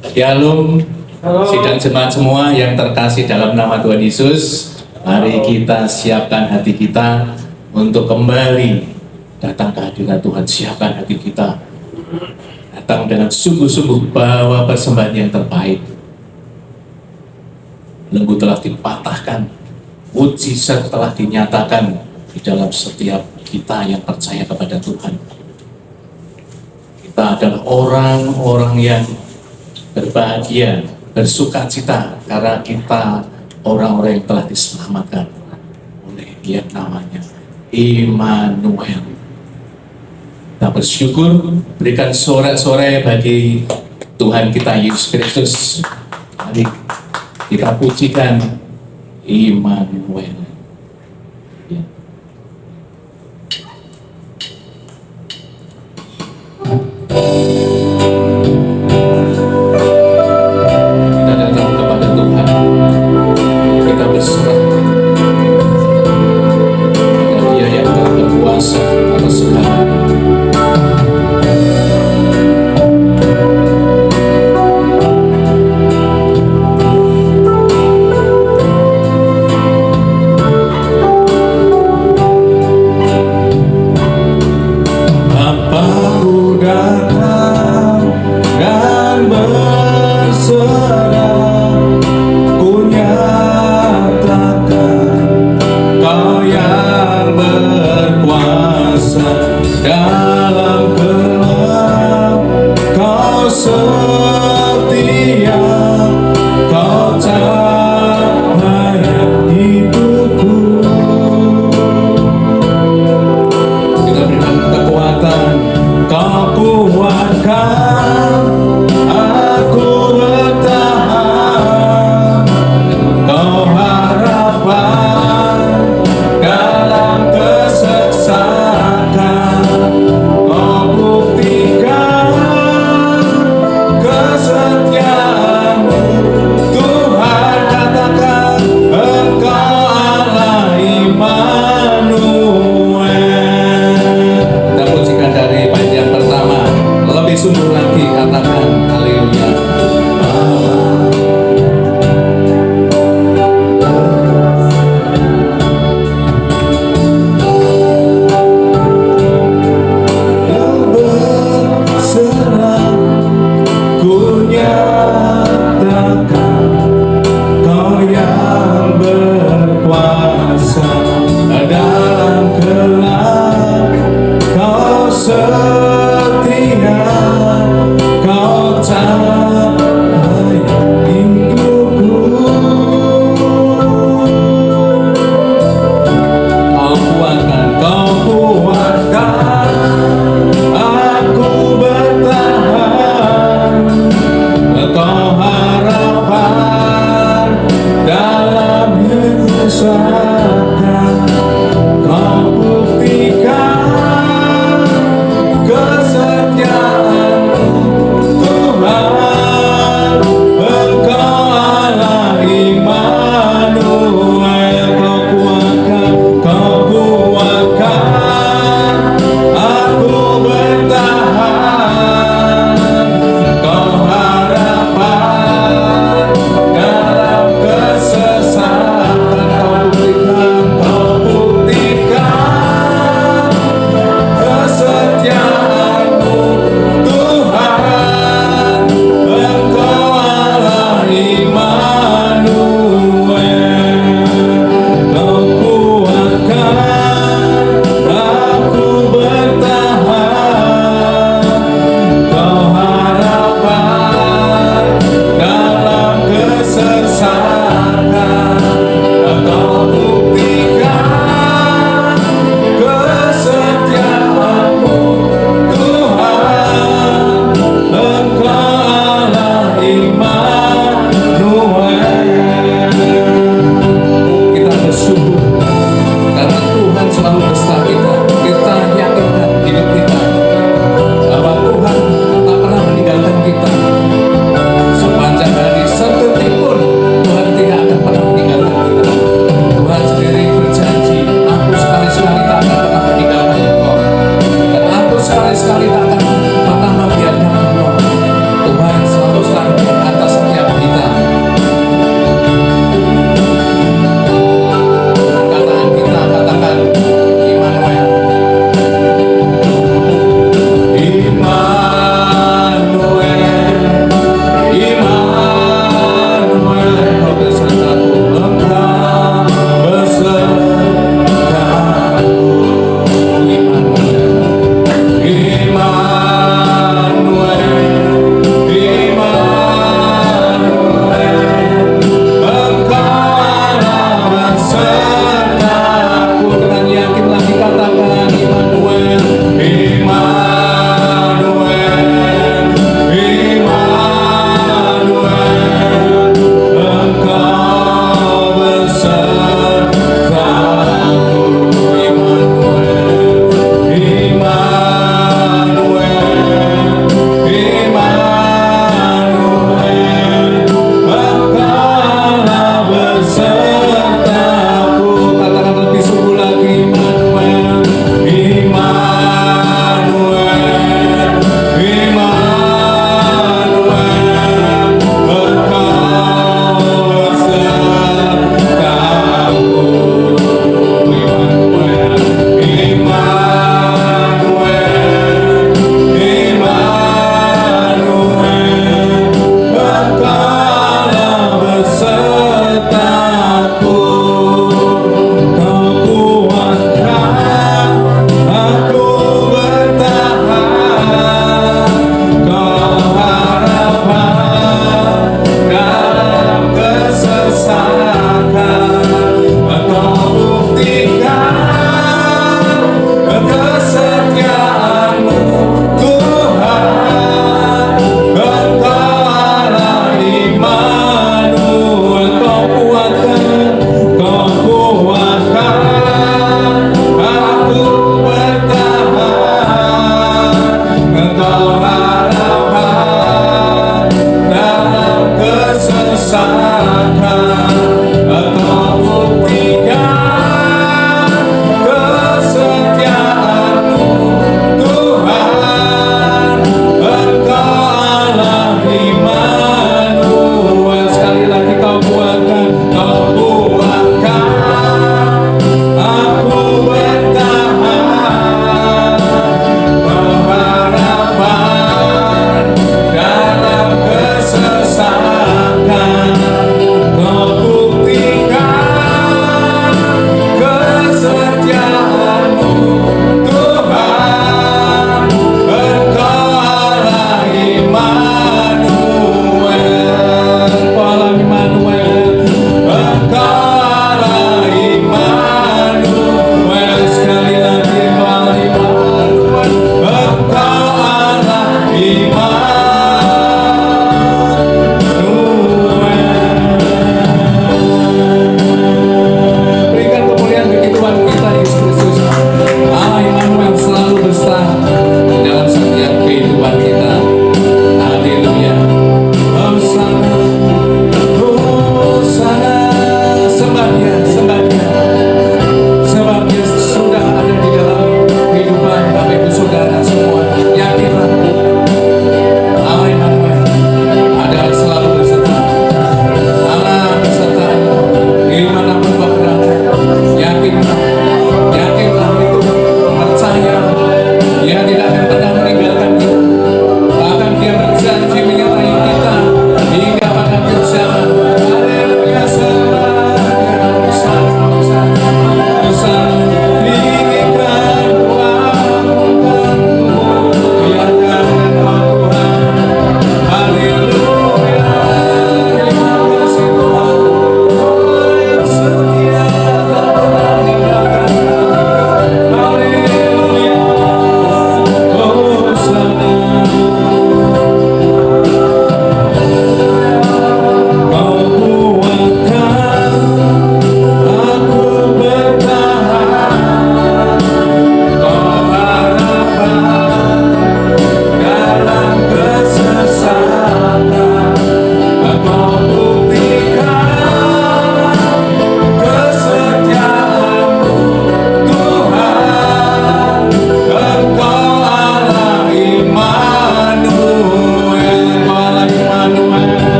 Shalom, sidang jemaat semua yang terkasih dalam nama Tuhan Yesus. Mari kita siapkan hati kita untuk kembali datang ke hadirat Tuhan. Siapkan hati kita, datang dengan sungguh-sungguh bawa persembahan yang terbaik. Belenggu telah dipatahkan, mujizat telah dinyatakan di dalam setiap kita yang percaya kepada Tuhan. Kita adalah orang-orang yang berbahagia, bersuka cita karena kita orang-orang yang telah diselamatkan oleh yang namanya Immanuel. Kita bersyukur, berikan sorak-sorai bagi Tuhan kita Yesus Kristus. Mari kita pujikan Immanuel. Ya. Kita datang kepada Tuhan, kita berserah kepada Dia yang telah berkuasa atas segalanya. Bapa-Ku datang dan berserah, Ku nyatakan Kau yang berkuasa dalam gelap. Kau setia, Kau cahaya hidupku. Kita berikan kekuatan, Kau kuatkan aku bertahan. Kau harapan dalam kesesakan.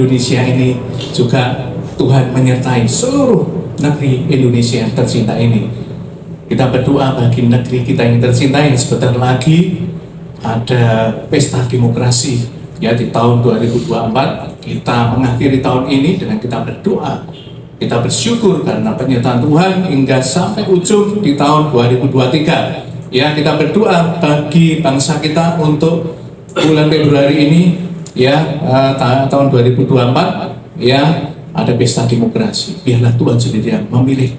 Indonesia ini juga Tuhan menyertai seluruh negeri Indonesia yang tercinta ini. Kita berdoa bagi negeri kita yang tercinta yang sebentar lagi ada pesta demokrasi ya di tahun 2024. Kita mengakhiri tahun ini dengan kita berdoa, kita bersyukur karena penyertaan Tuhan hingga sampai ujung di tahun 2023. Ya, kita berdoa bagi bangsa kita untuk bulan Februari ini ya, tahun 2024 ya, ada pesta demokrasi. Biarlah Tuhan sendiri yang memilih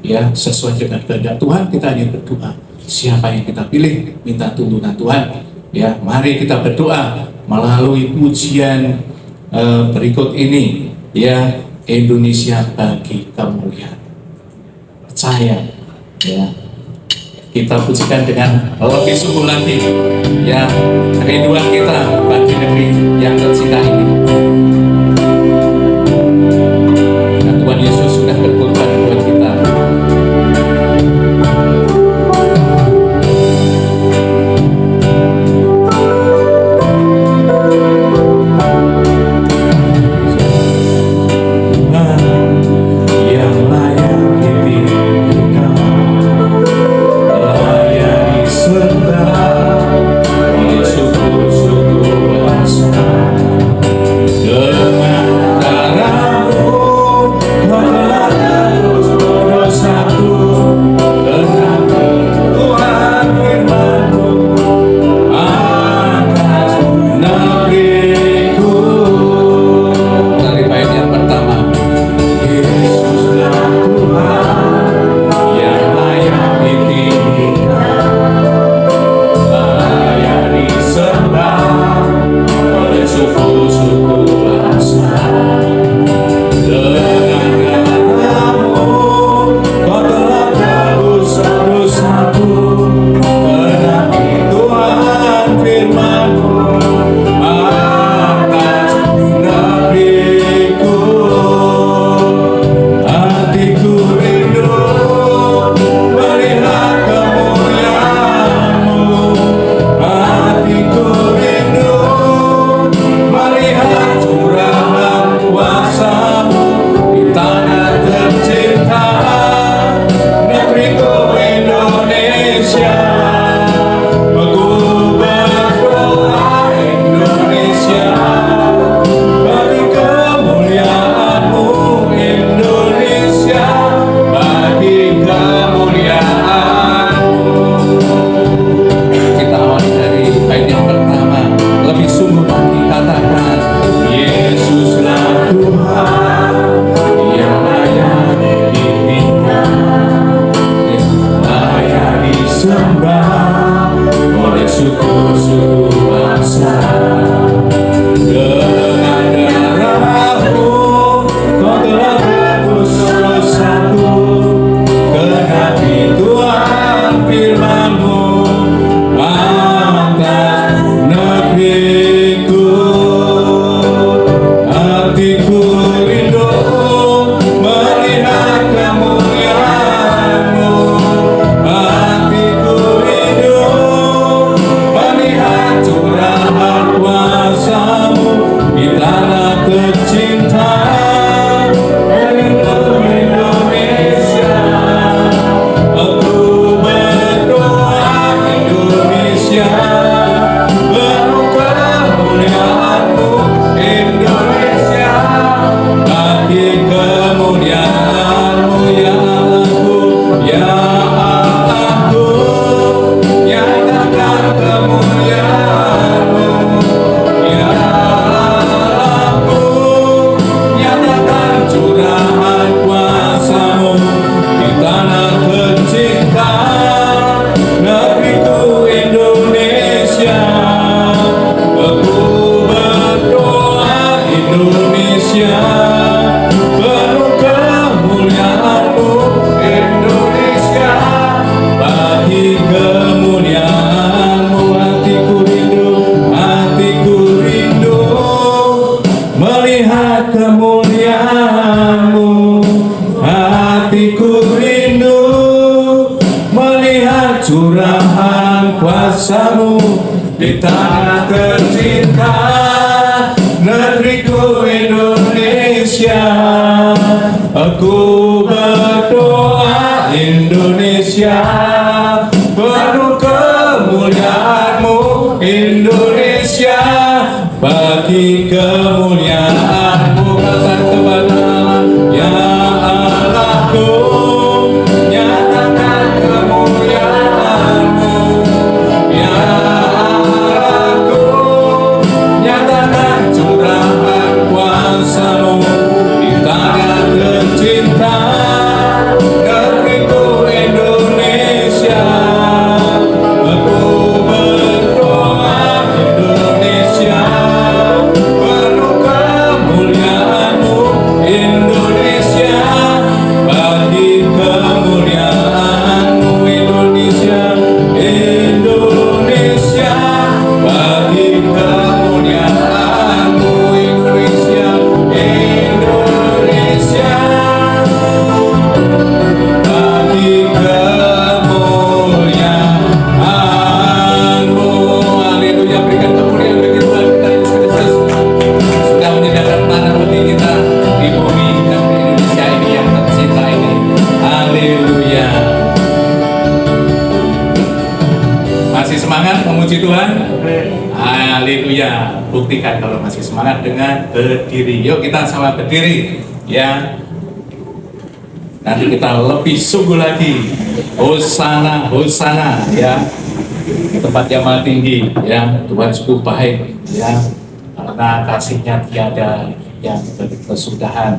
ya, sesuai dengan kehendak Tuhan. Kita hanya berdoa siapa yang kita pilih, minta tuntunan Tuhan ya. Mari kita berdoa melalui pujian berikut ini ya, Indonesia bagi kemuliaan. Percaya ya, kita pujikan dengan lebih sungguh lagi ya, kerinduan kita bagi negeri yang tercinta ini. Dan Tuhan Yesus sudah berkorban buat kita. curahan kuasa-Mu di tanah tercinta negeriku Indonesia. Indonesia. Aku berdoa Indonesia, penuh kemuliaan-Mu Indonesia, bagi kemuliaan-Mu katakan kepada ya Allahku, nyatakan kemuliaan-Mu ya Allahku, nyatakan curahan kuasa-Mu di tanah tercinta negeriku Indonesia. Aku berdoa Indonesia, penuh kemuliaan-Mu Indonesia, bagi kemuliaan-Mu Indonesia, Indonesia, bagi kemuliaan-Mu Indonesia, Indonesia, bagi kemuliaan-Mu. Haleluya, berikan kemuliaan bagi Tuhan kita Yesus Kristus, sudah menyediakan tanah bagi kita di bumi dan di Indonesia ini yang tercinta ini. Haleluya. Masih semangat memuji Tuhan? Haleluya. Buktikan kalau masih semangat dengan berdiri. Yuk kita sama berdiri ya. Nanti kita lebih sungguh lagi. Hosana, Hosana ya. Tempat yang maha tinggi ya. Tuhan sungguh baik ya. Karena kasih-Nya tiada yang berkesudahan.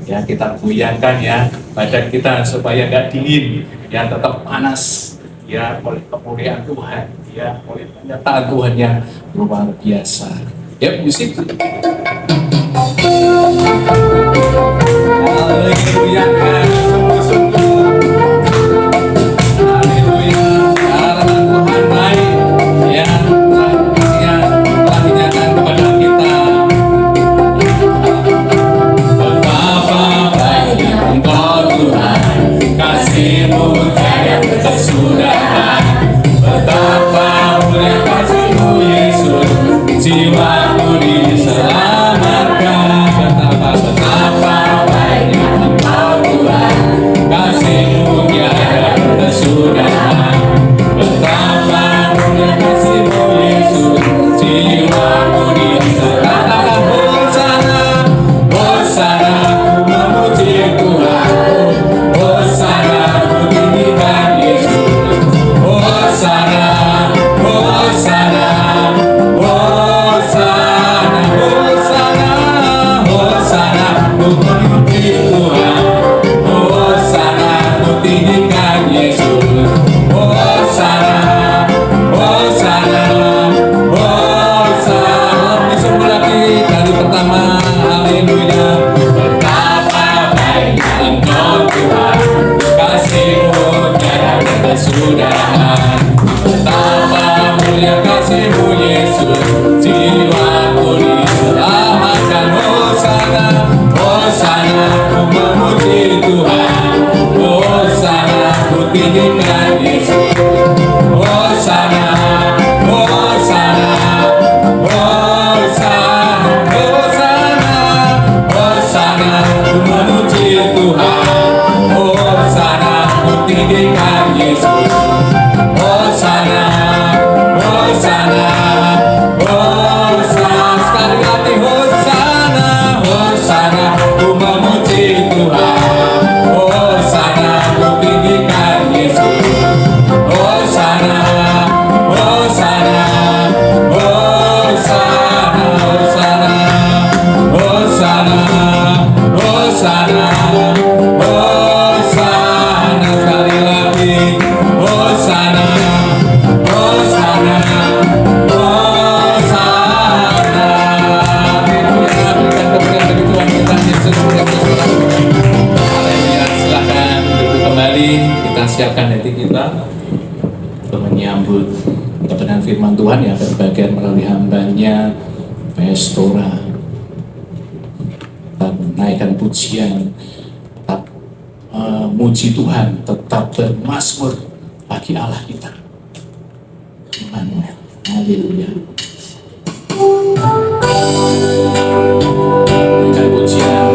Ya, kita goyangkan ya badan kita supaya gak dingin ya, tetap panas ya oleh kemuliaan Tuhan ya, oleh penyertaan Tuhan yang luar biasa. Ya, musik. Haleluya, sungguh-sungguh. Haleluya, karena Tuhan baik ya, kasih-Nya telah dinyatakan kepada kita. Betapa baiknya Engkau Tuhan, kasih-Mu tiada kesudahan. Betapa mulia kasih-Mu Yesus, jiwaku diselamatkan. Betapa baiknya Engkau Tuhan, kasih-Mu tiada kesudahan. Betapa mulia kasih-Mu Yesus, jiwaku diselamatkan. Hosana, Hosana, ku memuji Tuhan. Hosana, ku tinggikan Yesus. Hosana, Hosana, Hosana, Hosana, Hosana, ku memuji Tuhan. Hosana, ku tinggikan Yesus. Hosana, Hosana, Hosana. Lebih sungguh lagi dari pertama. Haleluya. Betapa baiknya Engkau Tuhan, kasih-Mu tiada kesudahan. Betapa mulia kasih-Mu Yesus, jiwaku diselamatkan. Hosana, Hosana, ku memuji Tuhan. Hosana, ku tinggikan Yesus. Hosana, Hosana, Hosana, Hosana, Hosana, ku memuji Tuhan. Hosana, ku tinggikan Yesus. Hosana, Hosana, Hosana, sekali lagi Hosana, Hosana, ku memuji Tuhan. Hosana, ku tinggikan Yesus. Hosana, Hosana, Hosana, Hosana, Hosana, Hosana, Hosana, sekali lagi Hosana, Hosana, Hosana. Haleluya, berikan kemuliaan bagi Tuhan kita Yesus Kristus. Haleluya, silakan duduk kembali. Kita siapkan hati kita untuk menyambut kebenaran firman Tuhan yang berbagian melalui hamba-Nya Pestora. Tetap menaikkan pujian, tetap muji Tuhan, tetap bermazmur bagi Allah kita. Immanuel. Haleluya. Berikan pujian.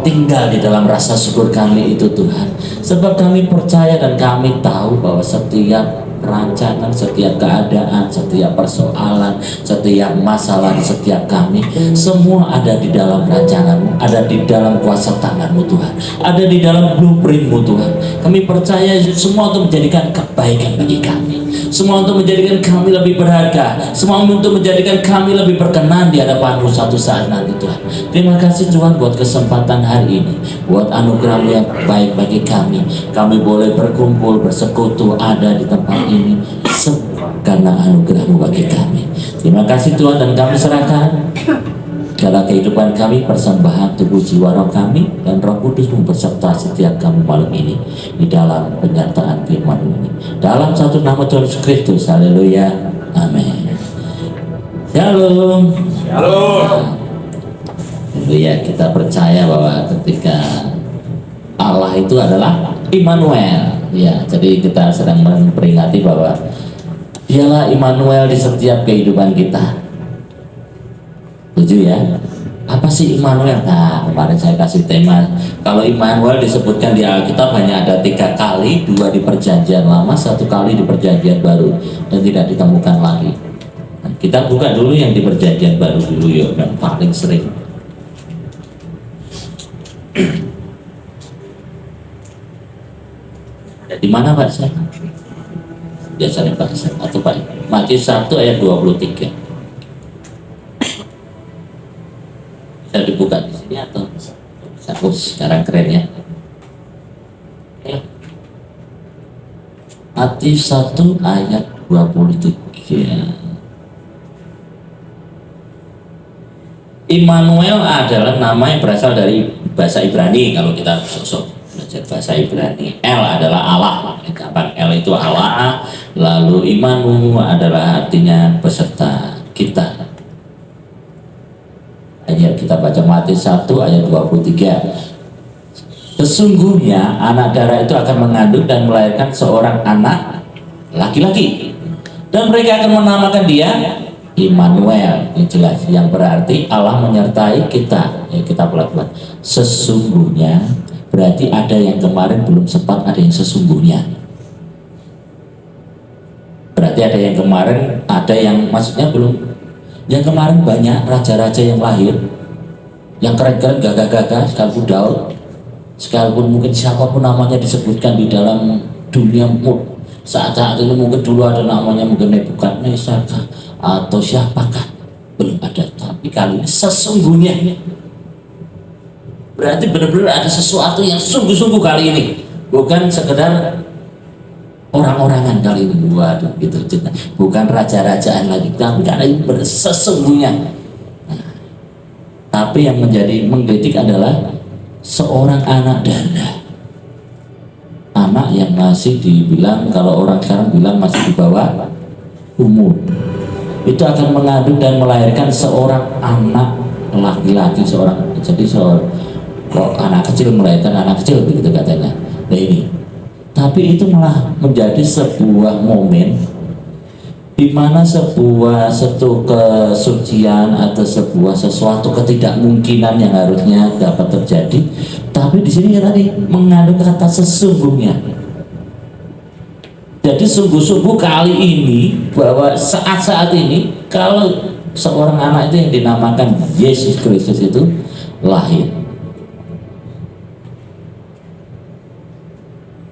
tinggal di dalam rasa syukur kami itu Tuhan. Sebab kami percaya dan kami tahu bahwa setiap rancangan, setiap keadaan, setiap persoalan, setiap masalah di setiap kami, semua ada di dalam rancangan-Mu, ada di dalam kuasa tangan-Mu Tuhan, ada di dalam blueprint-Mu Tuhan. Kami percaya semua untuk menjadikan kebaikan bagi kami, semua untuk menjadikan kami lebih berharga, semua untuk menjadikan kami lebih berkenan di hadapan-Mu satu saat nanti Tuhan. Terima kasih Tuhan buat kesempatan hari ini, buat anugerah-Mu yang baik bagi kami. Kami boleh berkumpul, bersekutu, ada di tempat ini karena anugerah-Mu bagi kami. Terima kasih Tuhan, dan kami serahkan dalam kehidupan kami persembahan tubuh jiwa roh kami, dan Roh Kudus-Mu berserta setiap kami malam ini di dalam penyertaan firman ini, dalam satu nama Tuhan Yesus Kristus. Haleluya, amin. Shalom. Shalom. Haleluya. Kita percaya bahwa ketika Allah itu adalah Immanuel, ya, jadi kita sedang memperingati bahwa Dialah Immanuel di setiap kehidupan kita. Setuju ya? Apa sih Immanuel? Nah, kemarin saya kasih tema, kalau Immanuel disebutkan di Alkitab hanya ada 3 kali, 2 di Perjanjian Lama, 1 kali di Perjanjian Baru, dan tidak ditemukan lagi. Nah, kita buka dulu yang di Perjanjian Baru dulu ya, yang paling sering. Di mana Pak saya? Biasanya Pak atau Pak Matius 1 ayat 23. Bisa dibuka di sini atau bisa? Sekarang keren ya. Matius 1 ayat 23. Immanuel adalah nama yang berasal dari bahasa Ibrani. Kalau kita sosok belajar bahasa Ibrani, El adalah Allah, gampang. El itu Allah, lalu Imanu adalah artinya beserta kita. Ayat kita baca Matius 1 ayat 23. Sesungguhnya anak darah itu akan mengandung dan melahirkan seorang anak laki-laki, dan mereka akan menamakan dia Immanuel, yang jelas, yang berarti Allah menyertai kita. Ya, kita pelan-pelan. Sesungguhnya berarti ada yang kemarin belum sempat, ada yang sesungguhnya. Berarti ada yang kemarin, ada yang maksudnya belum. Yang kemarin banyak raja-raja yang lahir, yang keren-keren, gagah-gagah, sekalipun Daud, sekalipun mungkin siapapun namanya disebutkan di dalam dunia saat ini, mungkin dulu ada namanya mungkin Nebukadnezar atau siapakah, belum ada. Tapi kali ini sesungguhnya, berarti benar-benar ada sesuatu yang sungguh-sungguh kali ini, bukan sekedar orang-orangan kali ini. Waduh, gitu, bukan raja-rajaan lagi, tapi karena ini sesungguhnya. Nah, tapi yang menjadi menggelitik adalah seorang anak darah, anak yang masih dibilang, kalau orang sekarang bilang masih di bawah umur, itu akan mengandung dan melahirkan seorang anak laki-laki, jadi seorang kok anak kecil melahirkan anak kecil begitu katanya. Nah ini, tapi itu malah menjadi sebuah momen di mana satu kesucian atau sesuatu ketidakmungkinan yang harusnya dapat terjadi, tapi di sini tadi mengandung kata sesungguhnya. Jadi sungguh-sungguh kali ini, bahwa saat-saat ini kalau seorang anak itu yang dinamakan Yesus Kristus itu lahir.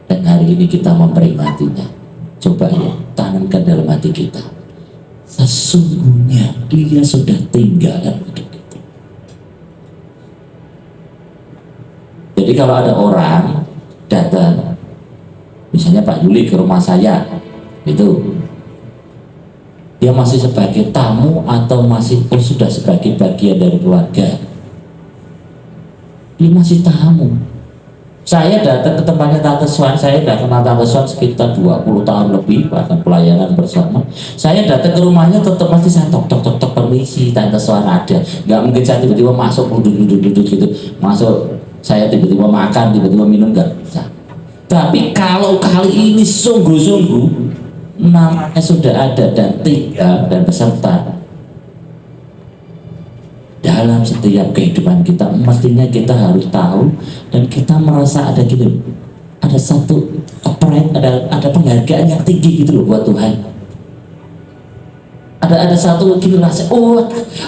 Dan hari ini kita memperingatinya. Coba ya, tanamkan dalam hati kita, sesungguhnya dia sudah tinggal dalam hidup kita. Jadi kalau ada orang datang, misalnya Pak Yuli ke rumah saya, itu dia masih sebagai tamu atau masih sudah sebagai bagian dari keluarga? Dia masih tamu. Saya datang ke tempatnya Tante Swan, saya sudah kenal Tante Swan sekitar 20 tahun lebih, bahkan pelayanan bersama. Saya datang ke rumahnya tetap pasti saya tok permisi, Tante Swan ada. Nggak mungkin saya tiba-tiba masuk duduk gitu, masuk saya tiba-tiba makan, tiba-tiba minum, nggak bisa. Tapi kalau kali ini sungguh-sungguh namanya sudah ada dan tinggal dan beserta, dalam setiap kehidupan kita mestinya kita harus tahu dan kita merasa ada gitu, ada satu pride, ada penghargaan yang tinggi gitu loh buat Tuhan. Ada satu gitu rasa, oh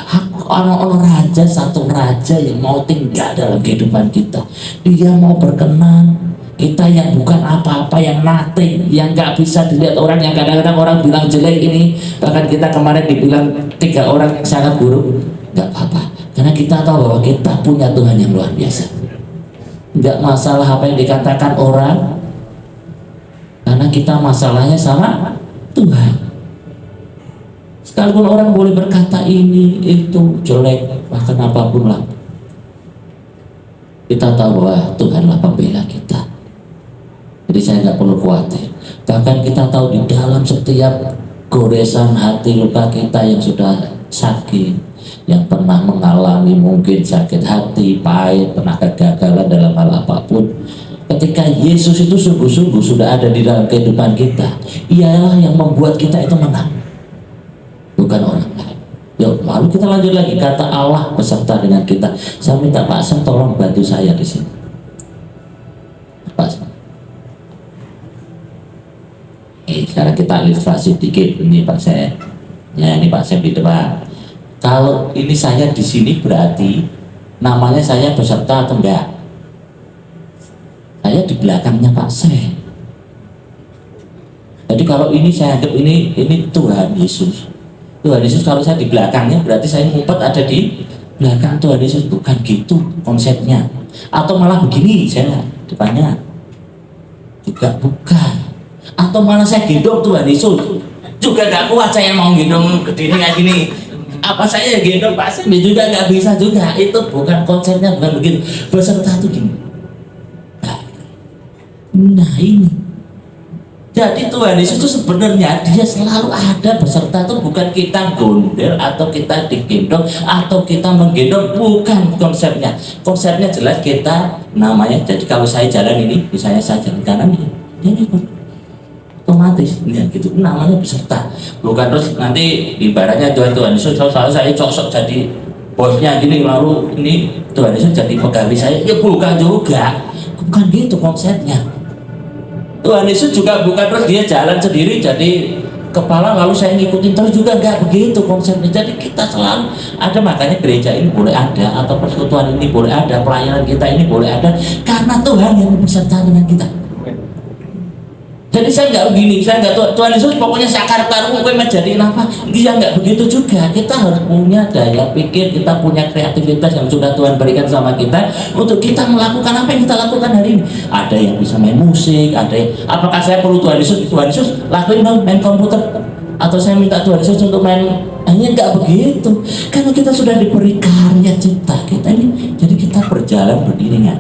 aku orang raja, satu raja yang mau tinggal dalam kehidupan kita. Dia mau berkenan, kita yang bukan apa-apa, yang nothing, yang nggak bisa dilihat orang, yang kadang-kadang orang bilang jelek ini, bahkan kita kemarin dibilang 3 orang yang sangat buruk, nggak apa-apa, karena kita tahu bahwa kita punya Tuhan yang luar biasa. Nggak masalah apa yang dikatakan orang, karena kita masalahnya sama Tuhan. Sekalipun orang boleh berkata ini, itu, jelek, bahkan apapun lah, kita tahu bahwa Tuhanlah pembela kita. Jadi saya nggak perlu khawatir. Bahkan kita tahu di dalam setiap goresan hati, luka kita yang sudah sakit, yang pernah mengalami mungkin sakit hati, pahit, pernah kegagalan dalam hal apapun, ketika Yesus itu sungguh-sungguh sudah ada di dalam kehidupan kita, Ialah yang membuat kita itu menang, bukan orang lain. Yuk, lalu kita lanjut lagi, kata Allah beserta dengan kita. Saya minta Pak Sam tolong bantu saya di sini. Pak Sam. Sekarang kita ilustrasi dikit. Ini Pak Sam. Ya, ini Pak Sam di depan. Kalau ini saya di sini berarti namanya saya beserta atau enggak? Saya di belakangnya Pak Sam. Jadi kalau ini saya anggap ini Tuhan Yesus. Tuhan Yesus kalau saya di belakangnya berarti saya ngumpet ada di belakang Tuhan Yesus. Bukan gitu konsepnya. Atau malah begini saya depannya, juga bukan. Atau malah saya gendong Tuhan Yesus, juga gak kuat saya mau gendong kedini kayak gini. Apa saya gendong Pak Sam juga gak bisa juga. Itu bukan konsepnya, bukan begitu. Beserta itu gini. Nah ini. Jadi Tuhan Yesus itu sebenarnya dia selalu ada beserta, itu bukan kita gondel atau kita digendong atau kita menggendong, bukan konsepnya. Konsepnya jelas kita namanya. Jadi kalau saya jalan ini, misalnya saya jalan kanan ini, dia ikut otomatis, ya gitu. Namanya beserta. Bukan terus nanti ibaratnya Tuhan Yesus selalu saya cocok jadi bosnya gini, lalu ini Tuhan Yesus jadi pegawai saya. Ya bukan juga, bukan gitu konsepnya. Tuhan Yesus juga bukan terus dia jalan sendiri jadi kepala lalu saya ngikutin terus, juga enggak begitu konsepnya. Jadi kita selalu ada, makanya gereja ini boleh ada atau persekutuan ini boleh ada, pelayanan kita ini boleh ada karena Tuhan yang beserta dengan kita. Jadi saya nggak begini, saya nggak Tuhan Yesus pokoknya sakar karung gue menjadi apa, dia nggak begitu juga. Kita harus punya daya pikir, kita punya kreativitas yang sudah Tuhan berikan sama kita untuk kita melakukan apa yang kita lakukan hari ini. Ada yang bisa main musik, ada yang, apakah saya perlu Tuhan Yesus lakuin dong main komputer, atau saya minta Tuhan Yesus untuk main, hanya nggak begitu, karena kita sudah diberi karya cipta kita ini, jadi kita berjalan beriringan.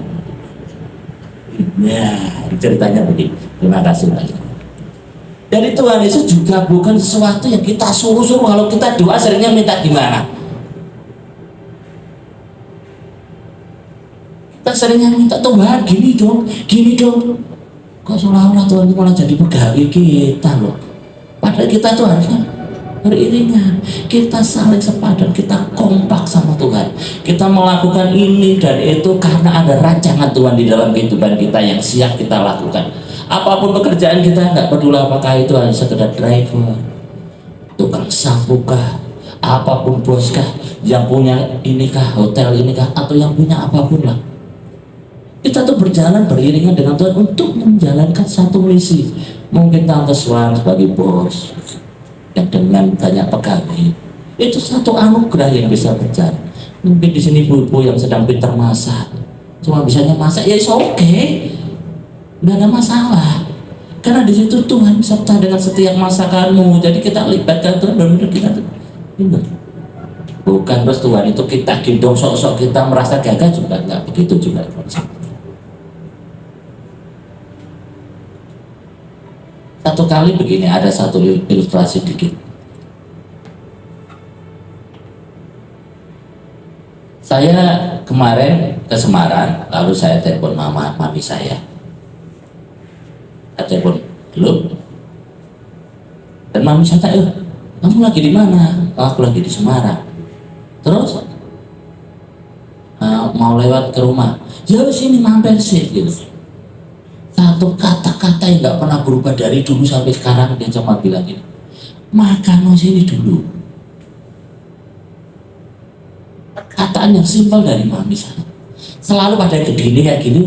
Ya, ceritanya begini. Terima kasih banyak. Jadi Tuhan Yesus juga bukan sesuatu yang kita suruh-suruh. Kalau kita doa seringnya minta gimana? Kita seringnya minta Tuhan gini dong. Kok seolah-olah Tuhan itu malah jadi pegawai kita loh. Padahal kita tuh harusnya beriringan, kita saling sepadan, kita kompak sama Tuhan. Kita melakukan ini dan itu karena ada rancangan Tuhan di dalam kehidupan kita yang siap kita lakukan. Apapun pekerjaan kita, nggak peduli apakah itu hanya sekedar driver, tukang sapu kah, apapun bos kah, yang punya inikah, hotel inikah, atau yang punya apapun lah. Kita tuh berjalan beriringan dengan Tuhan untuk menjalankan satu misi. Mungkin Tante Swan sebagai bos yang dengan banyak pegawai, itu satu anugerah yang bisa berjalan. Mungkin di sini ibu-ibu yang sedang pintar masak, cuma bisanya masak, ya oke, nggak ada masalah. Karena di situ Tuhan serta dengan setiap masakanmu. Jadi kita libatkan Tuhan, benar-benar kita tuh benar. Bukan terus Tuhan itu kita gendong sok-sok kita merasa gagah, juga nggak begitu juga. Satu kali begini, ada satu ilustrasi dikit. Saya kemarin ke Semarang, lalu saya telepon mami saya. Saya telepon, halo. Dan mami saya tanya, kamu lagi di mana? Oh, aku lagi di Semarang. Terus, mau lewat ke rumah, ya sini mampir sih gitu. Satu kata-kata yang nggak pernah berubah dari dulu sampai sekarang, dia cuma bilang gini, makan sini dulu. Perkataan yang simpel dari mami saya. Selalu pada gede kayak gini,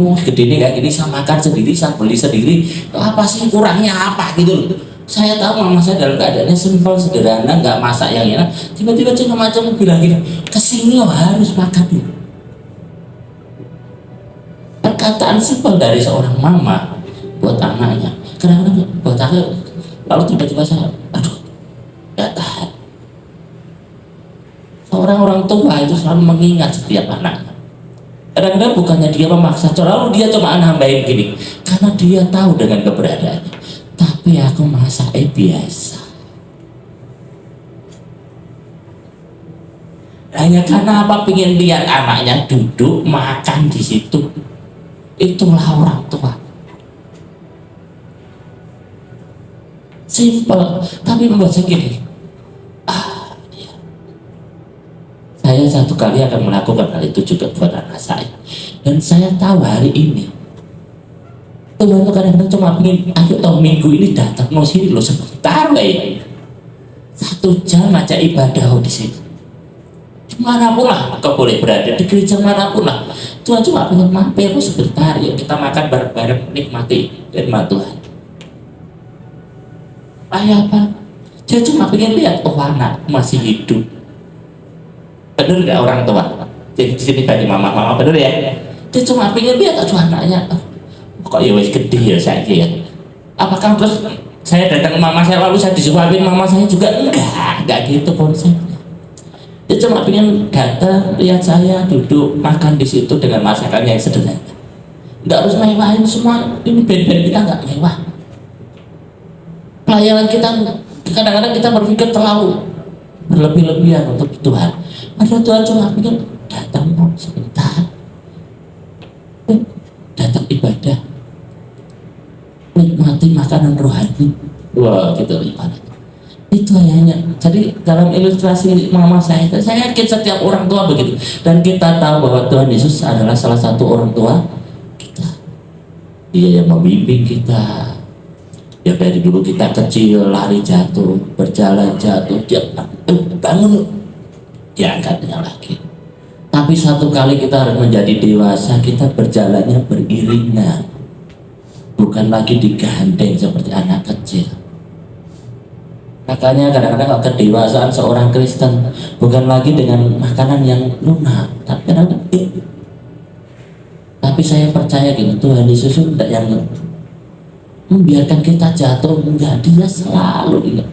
saya makan sendiri, saya beli sendiri, apa sih kurangnya apa gitu loh. Saya tahu mama saya dalam keadaannya simpel, sederhana, nggak masak yang enak. Tiba-tiba macam-macam bilang gini, kesini harus makan dulu. Perkataan simpel dari seorang mama buat anaknya, kadang-kadang buat aku, lalu tiba-tiba saya, aduh, nggak tahan. Seorang orang tua itu selalu mengingat setiap anaknya. Kadang-kadang bukannya dia memaksa, lalu dia cuma nambahin gini, karena dia tahu dengan keberadaannya. Tapi aku masak biasa. Hanya karena apa? Pengen lihat anaknya duduk makan di situ. Itulah orang tua. Simple, tapi membuat saya gini. Saya satu kali akan melakukan hal itu juga buat anak saya. Dan saya tahu hari ini Tuhan tuh kadang-kadang cuma ingin, ayo toh minggu ini datang mau sini lo sebentar ya. 1 jam aja ibadah di sini. Manapun lah kau boleh berada, di gereja manapun lah. Tuhan cuma pengen mampir lo sebentar, yuk kita makan bareng-bareng, nikmati firman Tuhan. Apa? Dia cuma pengen lihat, oh anak masih hidup. Bener gak orang tua? Jadi di sini bagi mama bener ya? Dia cuma pengen lihat aja anaknya. Kok ya wis gede ya saya ya. Apakah terus saya datang ke mama saya lalu saya disuapin mama saya juga? Enggak gitu konsepnya. Dia cuma pengen datang lihat saya duduk makan di situ dengan masakan yang sederhana. Enggak harus mewahin semua. Ini band-band kita enggak mewah. Pelayanan kita kadang-kadang kita berpikir terlalu berlebih-lebihan untuk Tuhan. Padahal Tuhan cuma pengen datang sebentar, datang ibadah, nikmati makanan rohani. Wah, gitu ibarat. Itu hanya. Jadi dalam ilustrasi mama saya yakin setiap orang tua begitu. Dan kita tahu bahwa Tuhan Yesus adalah salah satu orang tua kita. Dia yang membimbing kita. Ya dari dulu kita kecil lari jatuh, berjalan jatuh, dia bangun, dia angkatnya lagi. Tapi satu kali kita harus menjadi dewasa, kita berjalannya beriringan, bukan lagi digandeng seperti anak kecil. Makanya kadang-kadang kedewasaan seorang Kristen bukan lagi dengan makanan yang lunak, tapi kadang-kadang tapi saya percaya gini, Tuhan Yesus tidak yang membiarkan kita jatuh, enggak, dia selalu ingat.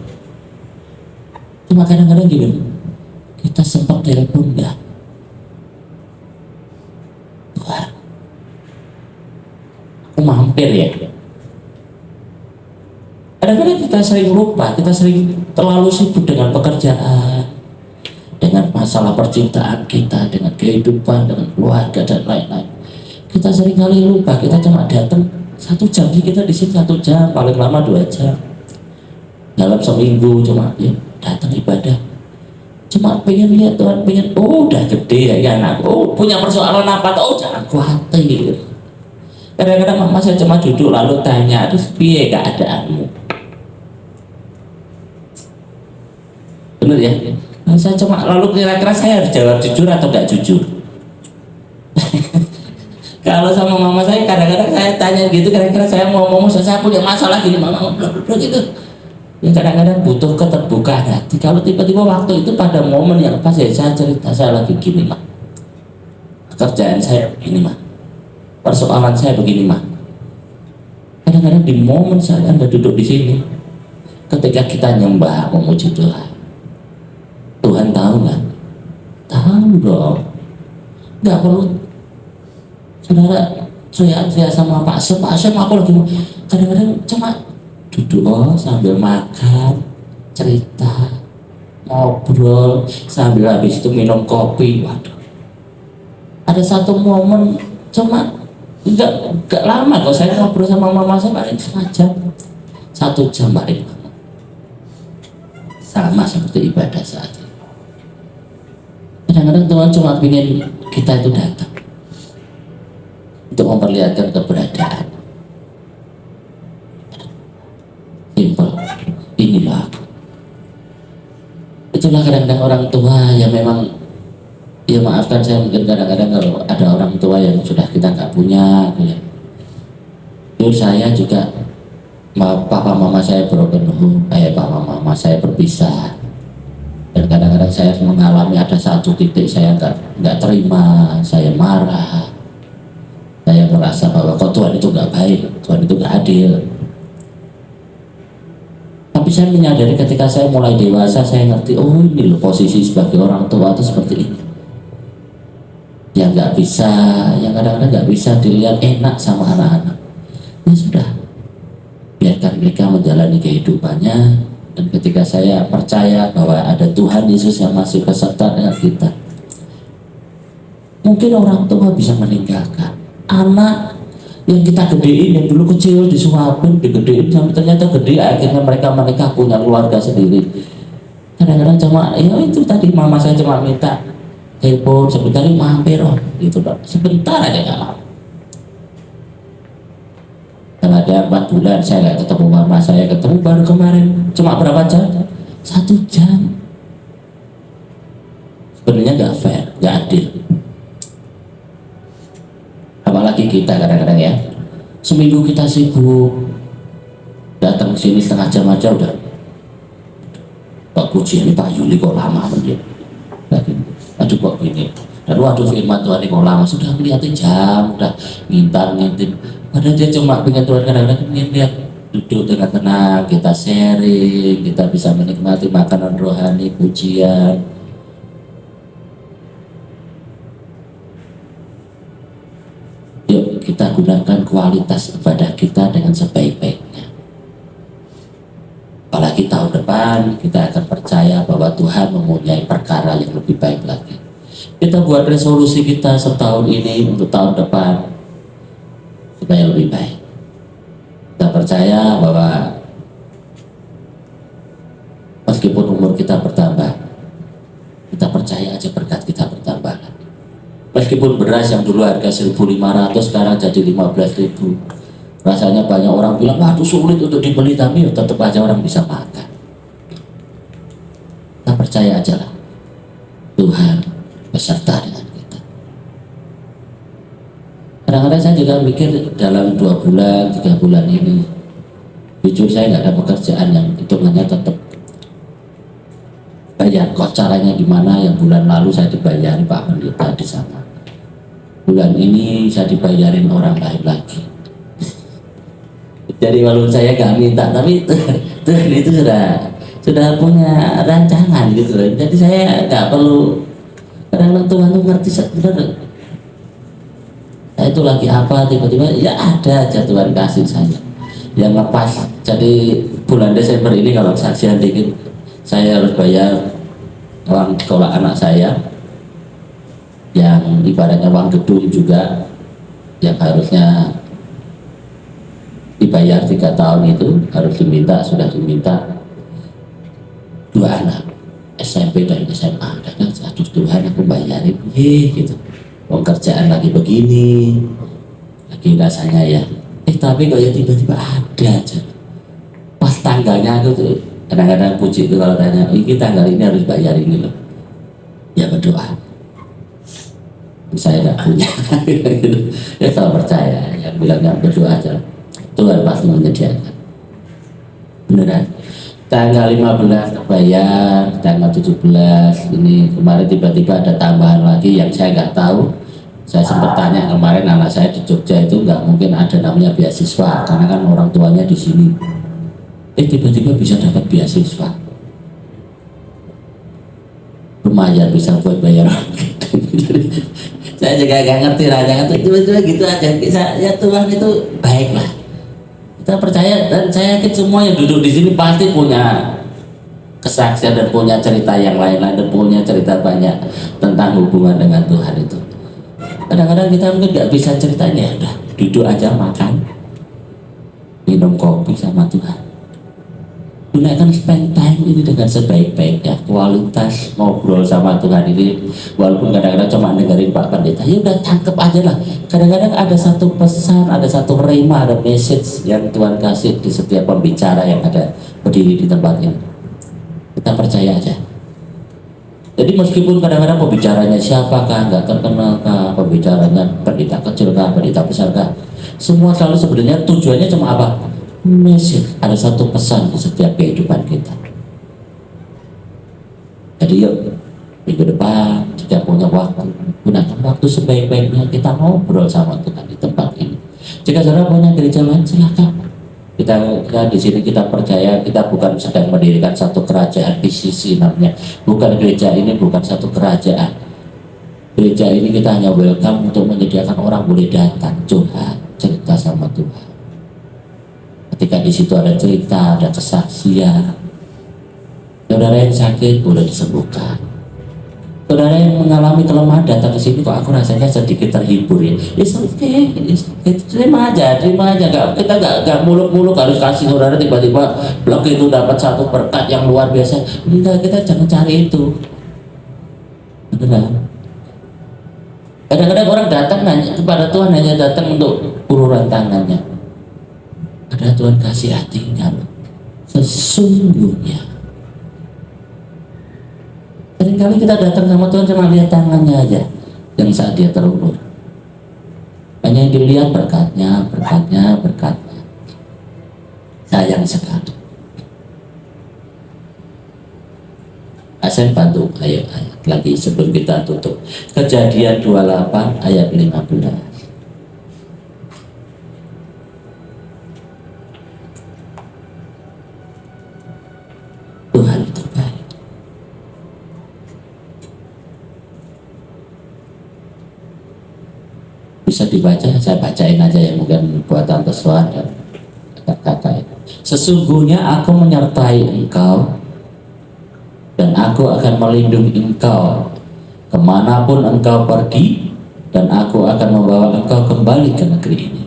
Cuma kadang-kadang gini, kita sempat telepon enggak, Tuhan aku mampir ya. Kadang-kadang kita sering lupa, kita sering terlalu sibuk dengan pekerjaan, dengan masalah percintaan kita, dengan kehidupan, dengan keluarga dan lain-lain. Kita sering kali lupa, kita cuma datang 1 jam sih, kita di sini 1 jam, paling lama 2 jam dalam seminggu, cuma ya datang ibadah, cuma pengen lihat Tuhan, pengen, oh udah gede ya anak, oh punya persoalan apa, oh jangan khawatir. Kadang-kadang mama saya cuma duduk lalu tanya, terus piye keadaanmu, bener ya? Nah, saya cuma lalu kira-kira saya harus jawab jujur atau enggak jujur? Kalau sama mama saya kadang-kadang saya tanya gitu, kira-kira saya mau ngomong saya punya masalah gini, mama gitu. Ya kadang-kadang butuh keterbukaan hati. Kalau tiba-tiba waktu itu pada momen yang pas ya saya cerita, saya lagi gini mah, pekerjaan saya begini mah, persoalan saya begini mah. Kadang-kadang di momen saya Anda duduk di sini, ketika kita nyembah memuji Tuhan, Tuhan tahu nggak? Tahu dong. Nggak perlu saudara saya sama Pak Sem aku lagi kadang-kadang cuma duduk sambil makan, cerita, ngobrol sambil habis itu minum kopi. Waduh, ada satu momen cuma enggak lama kok, saya ngobrol sama mama saya paling 1 jam, 1 jam paling lama, sama seperti ibadah saat ini. Kadang-kadang Tuhan cuma ingin kita itu datang. untuk memperlihatkan keberadaan. Simple. Inilah aku. Itulah kadang-kadang orang tua yang memang, ya maafkan saya, mungkin kadang-kadang kalau ada orang tua yang sudah kita nggak punya, ya. Dulu saya juga, papa mama saya broken home, papa mama saya berpisah, dan kadang-kadang saya mengalami ada satu titik saya nggak terima, saya marah, saya merasa bahwa kok Tuhan itu nggak baik, Tuhan itu nggak adil. Tapi saya menyadari ketika saya mulai dewasa, saya ngerti, oh ini loh posisi sebagai orang tua itu seperti ini. Yang nggak bisa, yang kadang-kadang nggak bisa dilihat enak sama anak-anak. Ya sudah, biarkan mereka menjalani kehidupannya. Dan ketika saya percaya bahwa ada Tuhan Yesus yang masih beserta dengan kita, mungkin orang tua bisa meninggalkan anak yang kita gedein, yang dulu kecil disuapin, digedein sampai ternyata gede, akhirnya mereka menikah punya keluarga sendiri. Kadang-kadang cuma, ya itu tadi mama saya cuma minta telepon sebentar, mampir gitu dong, sebentar aja nggak lama. Kalau ada 4 bulan saya nggak ketemu mama saya, ketemu baru kemarin, cuma berapa jam? 1 jam. Sebenarnya nggak fair, nggak adil. Apalagi kita kadang-kadang ya, seminggu kita sibuk, datang ke sini setengah jam aja udah, Pak Puji ini Pak Yuli kok lama banget, aduh kok gini, dan waduh firman Tuhan ini kok lama, sudah ngeliatin jam, udah ngintip, padahal dia cuma pengen Tuhan kadang-kadang ingin lihat duduk dengan tenang, kita sharing, kita bisa menikmati makanan rohani, pujian. Yuk kita gunakan kualitas ibadah kita dengan sebaik-baiknya. Apalagi tahun depan kita akan percaya bahwa Tuhan mempunyai perkara yang lebih baik lagi. Kita buat resolusi kita setahun ini untuk tahun depan supaya lebih baik. Kita percaya bahwa meskipun umur kita bertambah, kita percaya aja berkat kita bertambah. Meskipun beras yang dulu harga 1.500 sekarang jadi 15.000, rasanya banyak orang bilang waduh sulit untuk dibeli, tapi tetap aja orang bisa makan. Kita percaya aja lah, Tuhan beserta dengan kita. Kadang-kadang saya juga mikir dalam 2 bulan, 3 bulan ini, jujur saya nggak ada pekerjaan yang hitungannya tetap bayar. Kok caranya gimana? Yang bulan lalu saya dibayari Pak Pendeta di sana, bulan ini saya dibayarin orang lain lagi. Jadi walaupun saya nggak minta, tapi Tuhan itu sudah punya rancangan gitu loh. Jadi saya nggak perlu, kadang-kadang Tuhan tuh ngerti sebenarnya saya itu lagi apa, tiba-tiba ya ada aja Tuhan kasih saya yang lepas. Jadi bulan Desember ini kalau saksian dikit, saya harus bayar uang sekolah anak saya yang ibaratnya uang gedung juga, yang harusnya dibayar 3 tahun itu harus diminta, sudah diminta 2 anak SMP dan SMA. Dan aduh Tuhan aku bayarin gitu, kerjaan lagi begini, lagi rasanya ya, tapi kok ya tiba-tiba ada aja pas tanggalnya. Aku tuh kadang-kadang puji itu kalau tanya, ini tanggal ini harus bayar ini loh, ya berdoa. Saya nggak punya gitu. Ya kalau percaya, yang bilang nggak berdoa aja, Tuhan pasti menyediakan. Beneran. Tanggal 15 terbayar, tanggal 17 ini kemarin tiba-tiba ada tambahan lagi yang saya nggak tahu. Saya sempat tanya kemarin, anak saya di Jogja itu nggak mungkin ada namanya beasiswa karena kan orang tuanya di sini. Tiba-tiba bisa dapat beasiswa, lumayan bisa buat bayar. Saya juga gak ngerti rancangan itu, tiba-tiba gitu aja. Ya Tuhan itu baik lah. Kita percaya, dan saya yakin semua yang duduk di sini pasti punya kesaksian dan punya cerita yang lain-lain dan punya cerita banyak tentang hubungan dengan Tuhan itu. Kadang-kadang kita mungkin nggak bisa ceritanya, udah duduk aja makan, minum kopi sama Tuhan. Gunakan spend time ini dengan sebaik-baiknya. Kualitas ngobrol sama Tuhan ini, walaupun kadang-kadang cuma dengerin Pak Pendeta, ya udah tangkep aja lah. Kadang-kadang ada satu pesan, ada satu rema, ada message yang Tuhan kasih di setiap pembicara yang ada berdiri di tempat ini. Kita percaya aja. Jadi meskipun kadang-kadang pembicaranya siapakah, nggak terkenal kah, pembicaranya pendeta kecil kah, pendeta besar kah, semua selalu sebenarnya tujuannya cuma apa? Message. Ada satu pesan di setiap kehidupan kita. Jadi yuk, minggu depan jika punya waktu, gunakan waktu sebaik-baiknya kita ngobrol sama Tuhan di tempat ini. Jika saudara punya gereja lain, silakan. Kita di sini kita percaya kita bukan sedang mendirikan satu kerajaan PCC namanya. Bukan, gereja ini bukan satu kerajaan. Gereja ini kita hanya welcome untuk menyediakan orang boleh datang curhat, cerita sama Tuhan. Ketika di situ ada cerita, ada kesaksian. Saudara yang sakit boleh disembuhkan. Saudara yang mengalami kelemahan datang ke sini, kok aku rasanya sedikit terhibur ya. It's okay. Terima aja. Kita nggak muluk-muluk harus kasih saudara tiba-tiba blok itu dapat satu berkat yang luar biasa. Enggak, kita jangan cari itu. Benar. Kadang-kadang orang datang nanya kepada Tuhan hanya datang untuk uluran tangannya. Ada Tuhan kasih hatinya sesungguhnya. Seringkali kita datang sama Tuhan cuma lihat tangannya aja yang saat dia terulur. Hanya yang dilihat berkatnya. Sayang sekali. Saya bantu ayat lagi sebelum kita tutup. Kejadian 28 ayat 15. Tuhan itu baik. Bisa dibaca, saya bacain aja ya, mungkin buatan Tuhan ya, kata-kata itu. Sesungguhnya aku menyertai engkau dan aku akan melindungi engkau kemanapun engkau pergi, dan aku akan membawa engkau kembali ke negeri ini.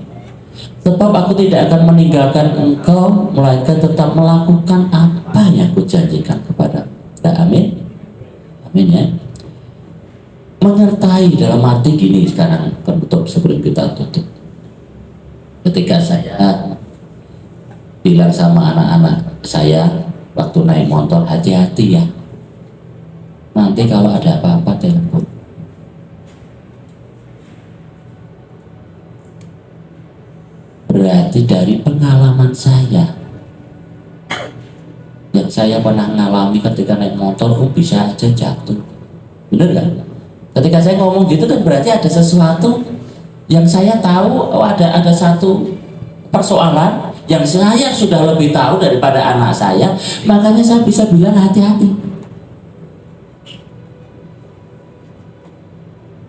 Sebab aku tidak akan meninggalkan engkau, melainkan tetap melakukan apa yang kujanjikan kepadamu. Amin. Amin ya. Menyertai dalam arti gini, sekarang penutup sebelum kita tutup. Ketika saya bilang sama anak-anak saya waktu naik motor, hati-hati ya. Nanti kalau ada apa-apa telepon. Berarti dari pengalaman saya yang saya pernah ngalami ketika naik motor, bisa aja jatuh. Bener kan? Ketika saya ngomong gitu kan berarti ada sesuatu yang saya tahu. Ada satu persoalan yang saya sudah lebih tahu daripada anak saya, makanya saya bisa bilang hati-hati.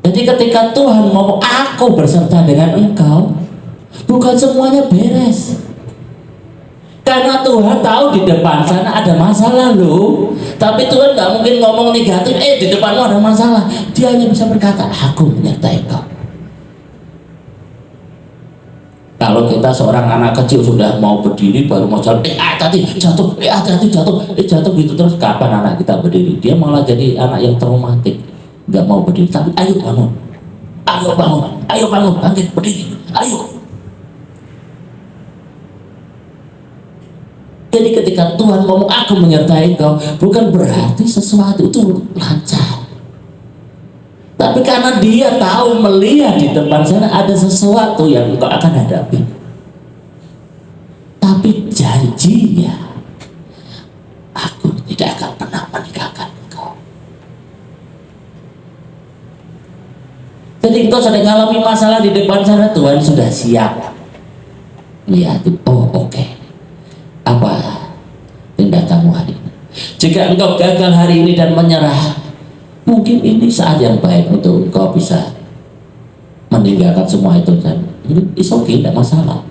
Jadi ketika Tuhan ngomong aku berserta dengan engkau, bukan semuanya beres. Karena Tuhan tahu di depan sana ada masalah loh. Tapi Tuhan gak mungkin ngomong negatif, di depanmu ada masalah. Dia hanya bisa berkata, aku menyertai kau. Kalau kita seorang anak kecil sudah mau berdiri baru mau jalan, hati-hati jatuh, hati-hati jatuh gitu terus, kapan anak kita berdiri? Dia malah jadi anak yang traumatik, gak mau berdiri. Tapi ayo bangun, bangkit, berdiri, ayo. Jadi ketika Tuhan ngomong aku menyertai kau, bukan berarti sesuatu itu lancar. Tapi karena dia tahu melihat di depan sana ada sesuatu yang engkau akan hadapi. Tapi janjinya, aku tidak akan pernah meninggalkan engkau. Jadi engkau sedang mengalami masalah di depan sana, Tuhan sudah siap. Lihat, oke. Apa tindakanmu hari ini? Jika engkau gagal hari ini dan menyerah, mungkin ini saat yang baik untuk engkau bisa meninggalkan semua itu dan it's okay, tidak masalah.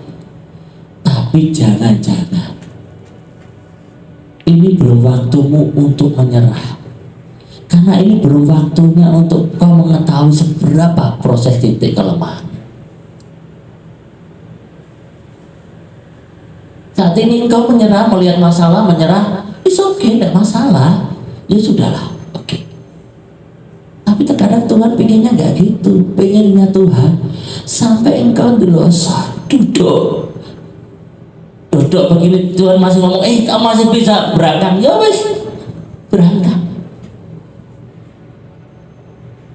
Tapi jangan-jangan ini belum waktumu untuk menyerah, karena ini belum waktunya untuk kau mengetahui seberapa proses titik kelemahan. Saat ini engkau menyerah, melihat masalah, menyerah, It's okay, tidak masalah. Ya sudahlah, oke. Tapi terkadang Tuhan pengennya nggak gitu. Pengennya Tuhan sampai engkau delosor, duduk begini. Tuhan masih ngomong, kamu masih bisa berangkat. Ya wes, berangkat.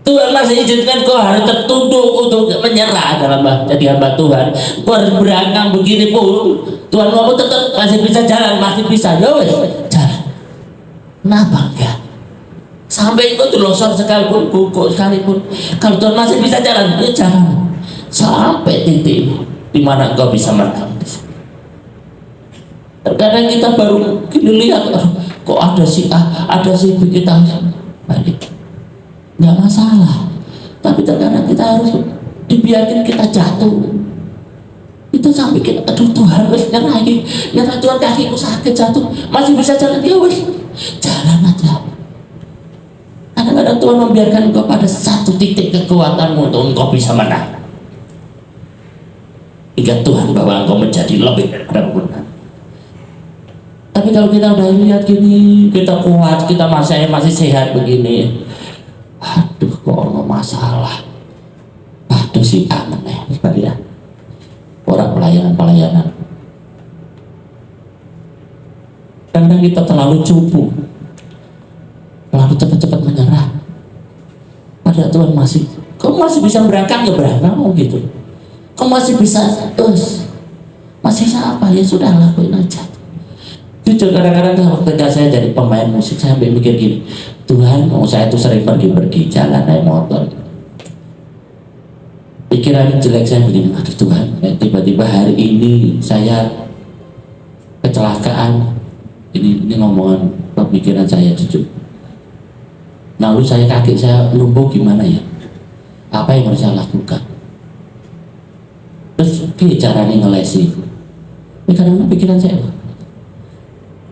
Tuhan masih izinkan kau harus tertunduk untuk menyerah dalam jadi hamba Tuhan. Kau harus berangkat begini pun Tuhan ngomong tetap masih bisa jalan, masih bisa. Ya wes, jalan. Kenapa enggak? Sampai ikut losor sekalipun, gugup sekalipun, kalau Tuhan masih bisa jalan, ya jalan sampai titik di mana engkau bisa merekam. Terkadang kita baru gini lihat, kok ada si A, ada si B, kita balik, nggak masalah. Tapi terkadang kita harus dibiarkan kita jatuh. Itu sampai kita, aduh Tuhan, wes nyerah Tuhan, kakiku sakit jatuh, masih bisa jalan, ya wes jalan aja. Kadang-kadang Tuhan membiarkan engkau pada satu titik kekuatanmu untuk engkau bisa menang. Hingga Tuhan bahwa engkau menjadi lebih daripada. Tapi kalau kita udah lihat gini, kita kuat, kita masih sehat begini, aduh kok ada masalah. Aduh si aneh ya. Orang pelayanan. Kadang kita terlalu cupu, terlalu cepat-cepat menyerah. Pada Tuhan kamu masih bisa berangkat, ya berangkat gitu. Kamu masih bisa masih apa, ya sudah lakuin aja. Jujur kadang-kadang waktu saya jadi pemain musik, saya sampai mikir gini, Tuhan, saya itu sering pergi jalan naik motor. Pikiran jelek saya begini, aduh Tuhan, tiba-tiba hari ini saya kecelakaan. Ini ngomongan pemikiran saya jujur. Lalu kaki saya lumpuh, gimana ya? Apa yang harus saya lakukan? Terus caranya ngelesi. Ini kadang-kadang pikiran saya,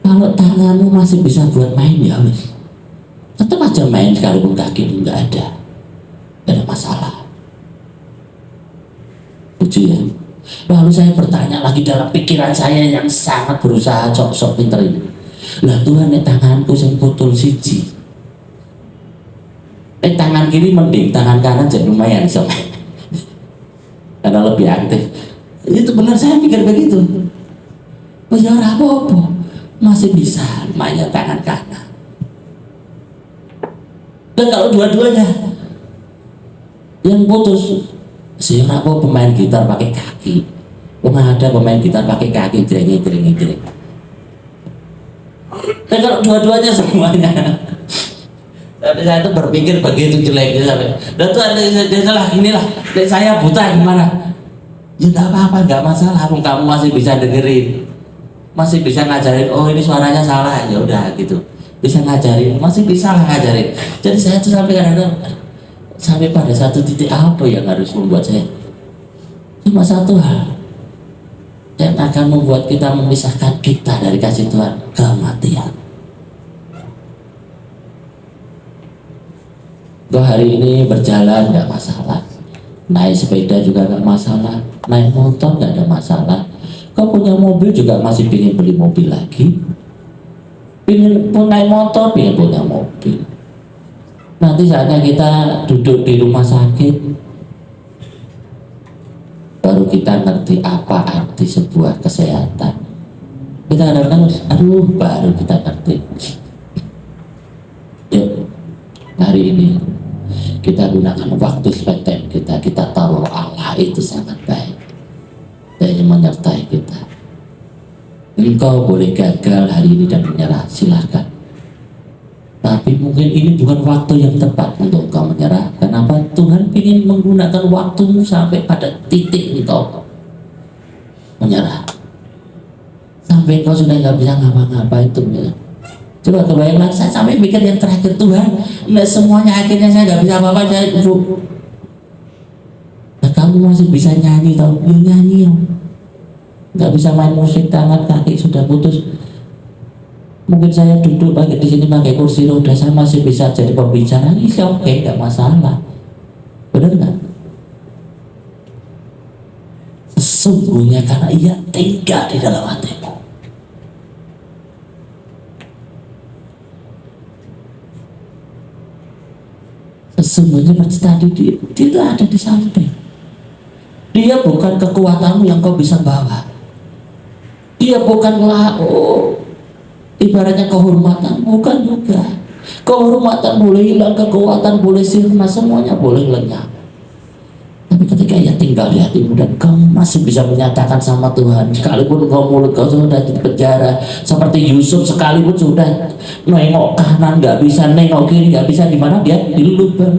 kalau tanganmu masih bisa buat main, ya wis, tetap aja main sekalipun kaki itu nggak ada masalah. Lucu ya. Lalu saya bertanya lagi dalam pikiran saya yang sangat berusaha sok-sok pinter ini. Lah Tuhan, tanganku yang putul siji. Tangan kiri mending, tangan kanan jadi lumayan sok. Karena lebih aktif. Itu benar, saya pikir begitu. Ya apa-apa, masih bisa lumayan tangan kanan. Dan kalau dua-duanya yang putus, siapa pemain gitar pakai kaki? Ada pemain gitar pakai kaki, jreng. Dan kalau dua-duanya semuanya, tapi saya itu berpikir begitu jeleknya sampai. Dan tuh ada inilah, saya buta gimana? Ya nggak apa-apa, nggak masalah. Kamu masih bisa dengerin, masih bisa ngajarin. Oh ini suaranya salah, ya udah gitu. Bisa ngajarin, masih bisa lah ngajarin. Jadi saya tuh sampai kadang-kadang sampai pada satu titik, apa yang harus membuat saya? Cuma satu hal yang akan membuat kita memisahkan kita dari kasih Tuhan, kematian. Kau hari ini berjalan nggak masalah, naik sepeda juga nggak masalah, naik motor nggak ada masalah. Kau punya mobil juga masih pingin beli mobil lagi, pingin pun naik motor, pingin punya mobil. Nanti saatnya kita duduk di rumah sakit, baru kita ngerti apa arti sebuah kesehatan. Kita kadang-kadang, aduh, baru kita ngerti. Yuk, hari ini kita gunakan waktu spend kita tahu Allah itu sangat baik dan menyertai kita. Engkau boleh gagal hari ini dan menyerah, silahkan. Tapi mungkin ini bukan waktu yang tepat untuk engkau menyerah. Kenapa? Tuhan ingin menggunakan waktumu sampai pada titik engkau menyerah, sampai engkau sudah nggak bisa ngapa-ngapain itu ya. Coba kebayang lagi, saya sampai mikir yang terakhir, Tuhan, nggak semuanya akhirnya saya nggak bisa apa-apa, saya nah, kamu masih bisa nyanyi tau, ya nyanyi ya. Nggak bisa main musik, tangan kaki sudah putus. Mungkin saya duduk pakai di sini pakai kursi roda, saya masih bisa jadi pembicara, ini oke, nggak masalah, benar nggak? Sesungguhnya karena ia tinggal di dalam hatimu. Sesungguhnya seperti tadi dia itu ada di samping. Dia bukan kekuatanmu yang kau bisa bawa. Dia bukanlah ibaratnya kehormatan, bukan juga. Kehormatan boleh hilang, kekuatan boleh sirna, semuanya boleh lenyap. Tapi ketika ia tinggal di hatimu dan kau masih bisa menyatakan sama Tuhan, sekalipun kau mulut kau sudah di penjara, seperti Yusuf sekalipun sudah nengok kanan nggak bisa, nengok kiri nggak bisa, di mana dia di lubang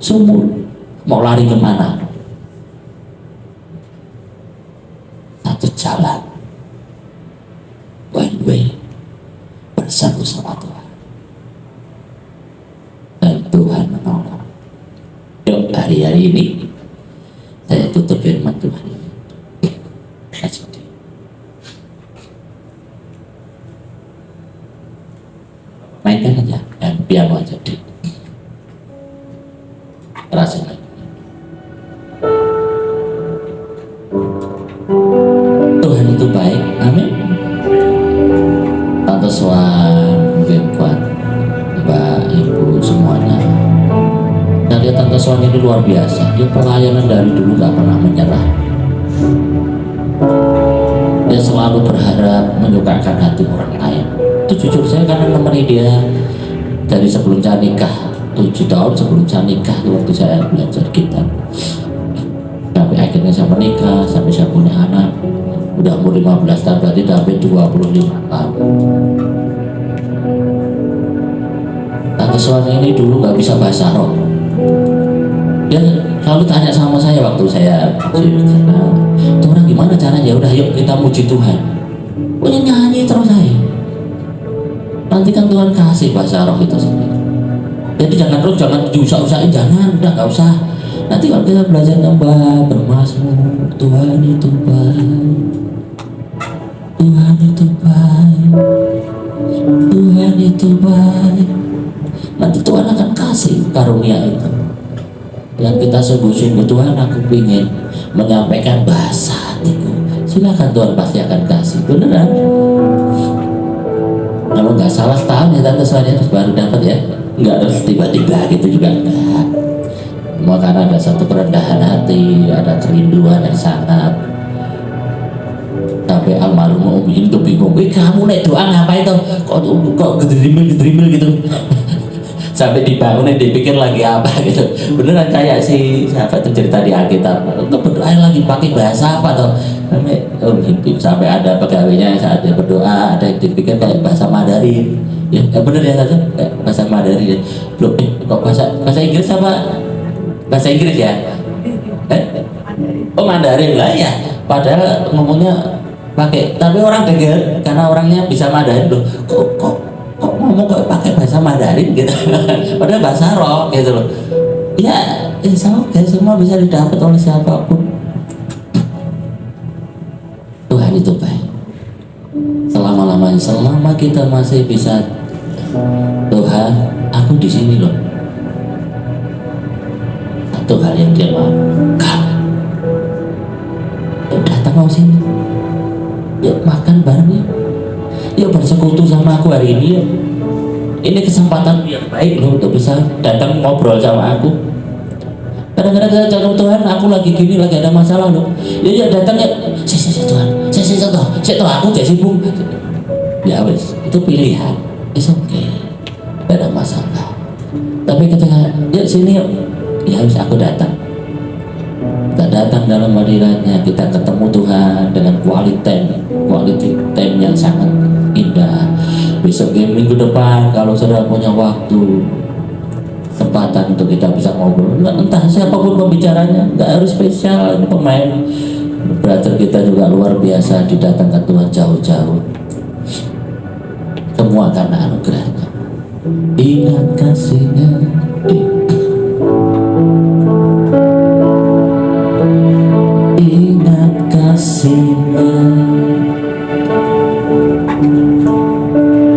sumur, mau lari kemana? Satu jalan, one way, bersatu sama Tuhan, dan Tuhan menolong. Yuk hari-hari ini saya tutup firman Tuhan ini. Mainkan aja, dan piano aja di rasakan. Tuhan itu baik, amin. Tante Swan, mungkin kuat, Mbak, Ibu semuanya. Nah, dia Tante Swan ini luar biasa. Dia pelayanan dari dulu gak pernah menyerah. Dia selalu berharap menyukakan hati orang lain. Itu jujur saya karena menemani dia dari sebelum saya nikah, 7 tahun sebelum saya nikah, waktu saya belajar gitar. Sampai akhirnya saya menikah, sampai saya punya anak. Udah umur 15 tahun, berarti sampai 25 tahun. Tante Swan ini dulu gak bisa bahasa roh. Dia selalu tanya sama saya waktu saya itu orang gimana caranya? Ya udah yuk kita muji Tuhan. Punya nyanyi terus saya. Nanti kan Tuhan kasih bahasa roh itu sendiri. Jadi jangan diusah-usahin, jangan, udah nggak usah. Nanti kalau kita belajar nyembah, bermazmur, Tuhan itu baik, Tuhan itu baik, Tuhan itu baik. Nanti Tuhan akan kasih karunia itu. Yang kita sungguh-sungguh, Tuhan aku ingin menyampaikan bahasa hatiku, silakan Tuhan pasti akan kasih, beneran. Kalau nggak salah tahun ya Tante Sonia baru dapat ya, nggak harus tiba-tiba gitu juga enggak. Cuma karena ada satu kerendahan hati, ada kerinduan yang sangat. Sampai almarhum Om Hindu bingung, kamu nek doa ngapain tuh? Kok gedrimil gitu? Sampai dibangunin dipikir lagi apa gitu. Beneran kayak si siapa tuh cerita di Alkitab, berdoa lagi pakai bahasa apa tuh? Sampai ada pegawainya saat dia berdoa ada yang dipikir kayak bahasa Mandarin. Ya bener ya tante, bahasa Mandarin. Belum kok bahasa Inggris apa? Bahasa Inggris ya? Oh Mandarin lah ya. Padahal ngomongnya pakai, tapi orang dengar karena orangnya bisa Mandarin loh. Kok ngomong kok pakai bahasa Mandarin gitu. Padahal bahasa roh gitu loh. Ya, semua bisa didapat oleh siapapun. Tuhan itu baik. Selama-lamanya, selama kita masih bisa, Tuhan, aku di sini loh. Satu hal yang dia mau, kamu datang mau sini. Yuk makan bareng yuk. Yuk bersekutu sama aku hari ini yuk. Ini kesempatan yang baik loh untuk bisa datang ngobrol sama aku. Kadang-kadang saya cakap Tuhan, aku lagi gini, lagi ada masalah loh. Ya datang ya, Tuhan, saya aku jadi sibuk. Ya wes, itu pilihan, it's okay, tidak ada masalah. Tapi ketika ya sini yuk, ya wes aku datang. Kita datang dalam hadiratnya, kita ketemu Tuhan dengan quality time yang sangat indah. Besok minggu depan kalau saudara punya waktu, kesempatan untuk kita bisa ngobrol, entah siapapun pembicaranya, nggak harus spesial. Ini pemain brother kita juga luar biasa, didatangkan Tuhan jauh-jauh, semua karena anugerahnya. Ingat kasihnya, ingat kasihnya,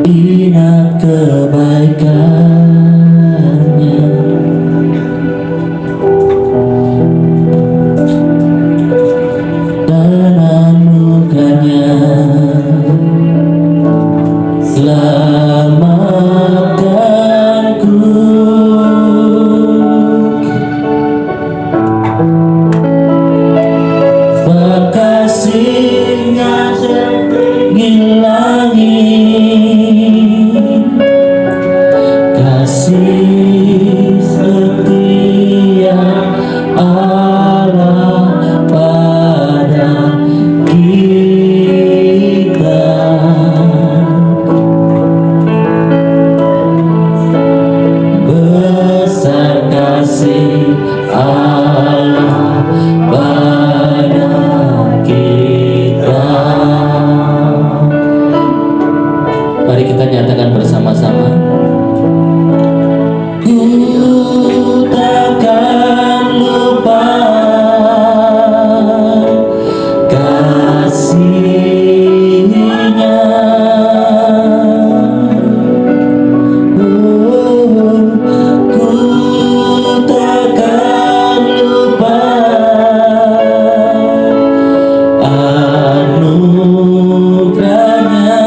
ingat kebaikannya, dan anugerahnya. Selamatkanku nyatakan bersama-sama. Ku takkan lupa kasihnya. Ku takkan lupa anugerahnya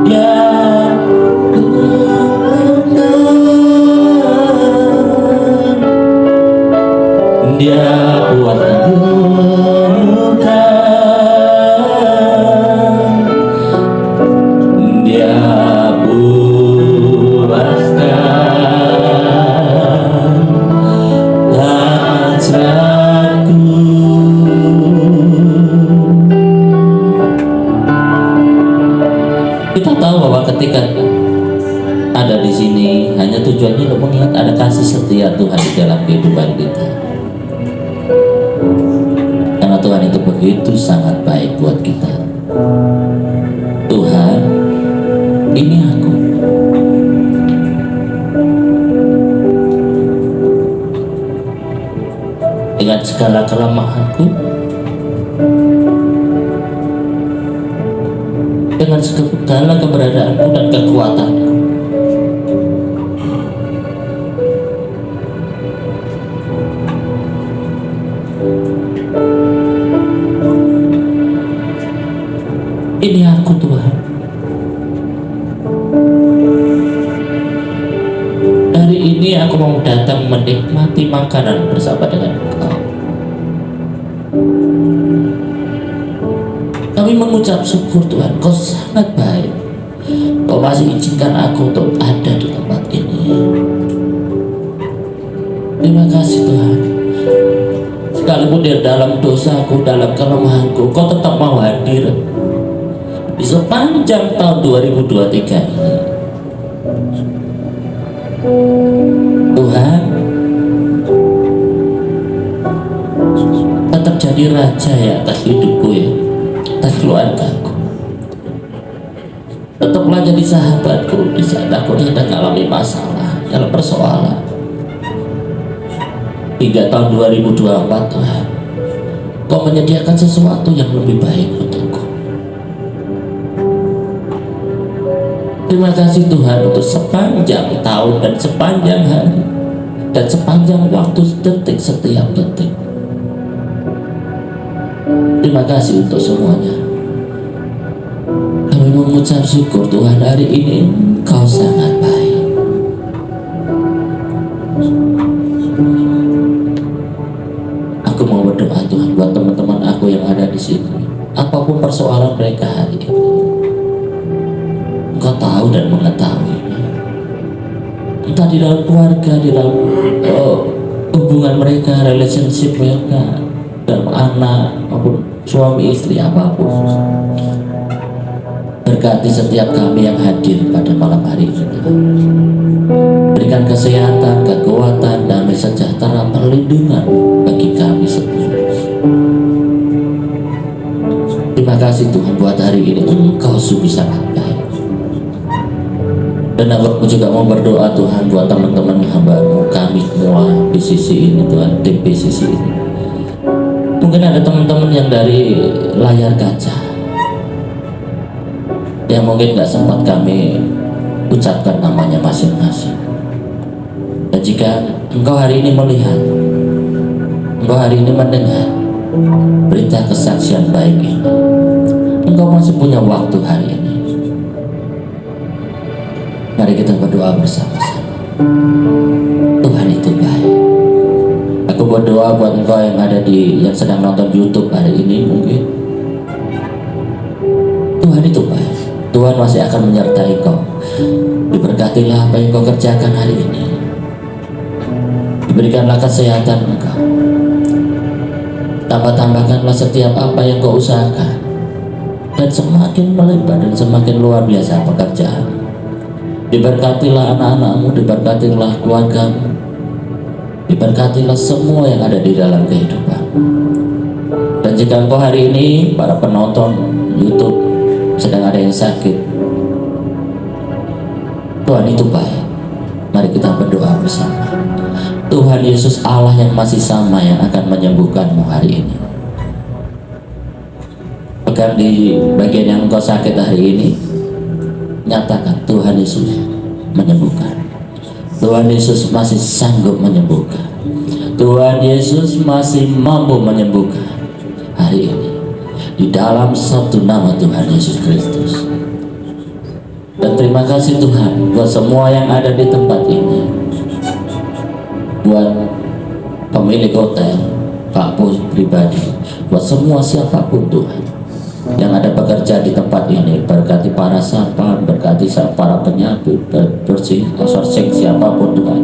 yang dia buatkan dia puaskan hasratku. Kita tahu bahwa ketika ada di sini hanya tujuannya untuk mengingat ada kasih setia Tuhan di dalam kehidupan kita. Karena Tuhan itu begitu sangat baik buat kita. Tuhan, ini aku. Dengan segala kelemahanku, dengan segala keberadaanku dan kekuatanku, ini aku Tuhan. Hari ini aku mau datang menikmati makanan bersama dengan Engkau. Kami mengucap syukur Tuhan, Kau sangat baik. Kau masih izinkan aku untuk ada di tempat ini. Terima kasih Tuhan. Sekalipun di dalam dosaku, dalam kelemahanku, Kau tetap mau hadir di sepanjang tahun 2023 ini. Tuhan, tetap jadi raja ya atas hidupku ya, atas keluargaku. Tetaplah jadi sahabatku di saat aku sedang mengalami masalah, dalam persoalan. Hingga tahun 2024 Tuhan, Kau menyediakan sesuatu yang lebih baik untukku. Terima kasih Tuhan untuk sepanjang tahun dan sepanjang hari dan sepanjang waktu detik, setiap detik. Terima kasih untuk semuanya. Kami mengucap syukur Tuhan, hari ini Kau sangat baik. Aku mau berdoa Tuhan buat teman-teman aku yang ada di sini. Apapun persoalan mereka hari ini, Engkau tahu dan mengetahui. Entah di dalam keluarga, di dalam hubungan mereka, relationship mereka, dalam anak maupun suami istri, apapun. Berkati setiap kami yang hadir pada malam hari ini. Berikan kesehatan, kekuatan, damai sejahtera, perlindungan bagi kami semua. Terima kasih Tuhan buat hari ini. Engkau sungguh sangat baik. Dan aku juga mau berdoa Tuhan buat teman-teman hamba-Mu, kami semua di sisi ini Tuhan, tim PCC ini. Mungkin ada teman-teman yang dari layar kaca yang mungkin gak sempat kami ucapkan namanya masing-masing. Dan jika engkau hari ini melihat, engkau hari ini mendengar berita kesaksian baik ini, engkau masih punya waktu hari ini. Mari kita berdoa bersama-sama. Tuhan itu baik. Aku berdoa buat engkau yang ada yang sedang nonton YouTube hari ini mungkin. Tuhan itu baik. Tuhan masih akan menyertai kau. Diberkatilah apa yang kau kerjakan hari ini. Diberikanlah kesehatan engkau. Tambah-tambahkanlah setiap apa yang kau usahakan. Dan semakin melebar dan semakin luar biasa pekerjaan. Diberkatilah anak-anakmu, diberkatilah keluargamu, diberkatilah semua yang ada di dalam kehidupan. Dan jika engkau hari ini, para penonton YouTube sedang ada yang sakit. Tuhan itu baik. Mari kita berdoa bersama. Tuhan Yesus, Allah yang masih sama, yang akan menyembuhkanmu hari ini. Pegang di bagian yang engkau sakit hari ini, nyatakan Tuhan Yesus menyembuhkan. Tuhan Yesus masih sanggup menyembuhkan. Tuhan Yesus masih mampu menyembuhkan hari ini, di dalam satu nama Tuhan Yesus Kristus. Dan terima kasih Tuhan buat semua yang ada di tempat ini, buat pemilik hotel, Pak Bos pribadi, buat semua siapapun Tuhan yang ada bekerja di tempat ini. Berkati para satpam, berkati para penyapu, bersih, sourcing, siapapun Tuhan.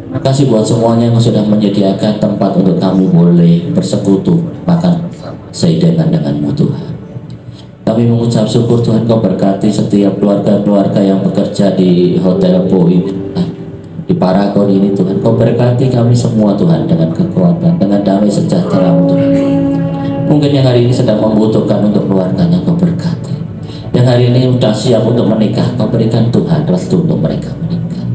Terima kasih buat semuanya yang sudah menyediakan tempat untuk kami boleh bersekutu, makan seidengan denganmu Tuhan. Kami mengucap syukur Tuhan, Kau berkati setiap keluarga-keluarga yang bekerja di Hotel Po ini, di Paragon ini Tuhan. Kau berkati kami semua Tuhan dengan kekuatan, dengan damai sejahtera Tuhan. Mungkin yang hari ini sedang membutuhkan untuk keluarganya, Kau berkati. Yang hari ini sudah siap untuk menikah, Kau berikan Tuhan restu untuk mereka menikah.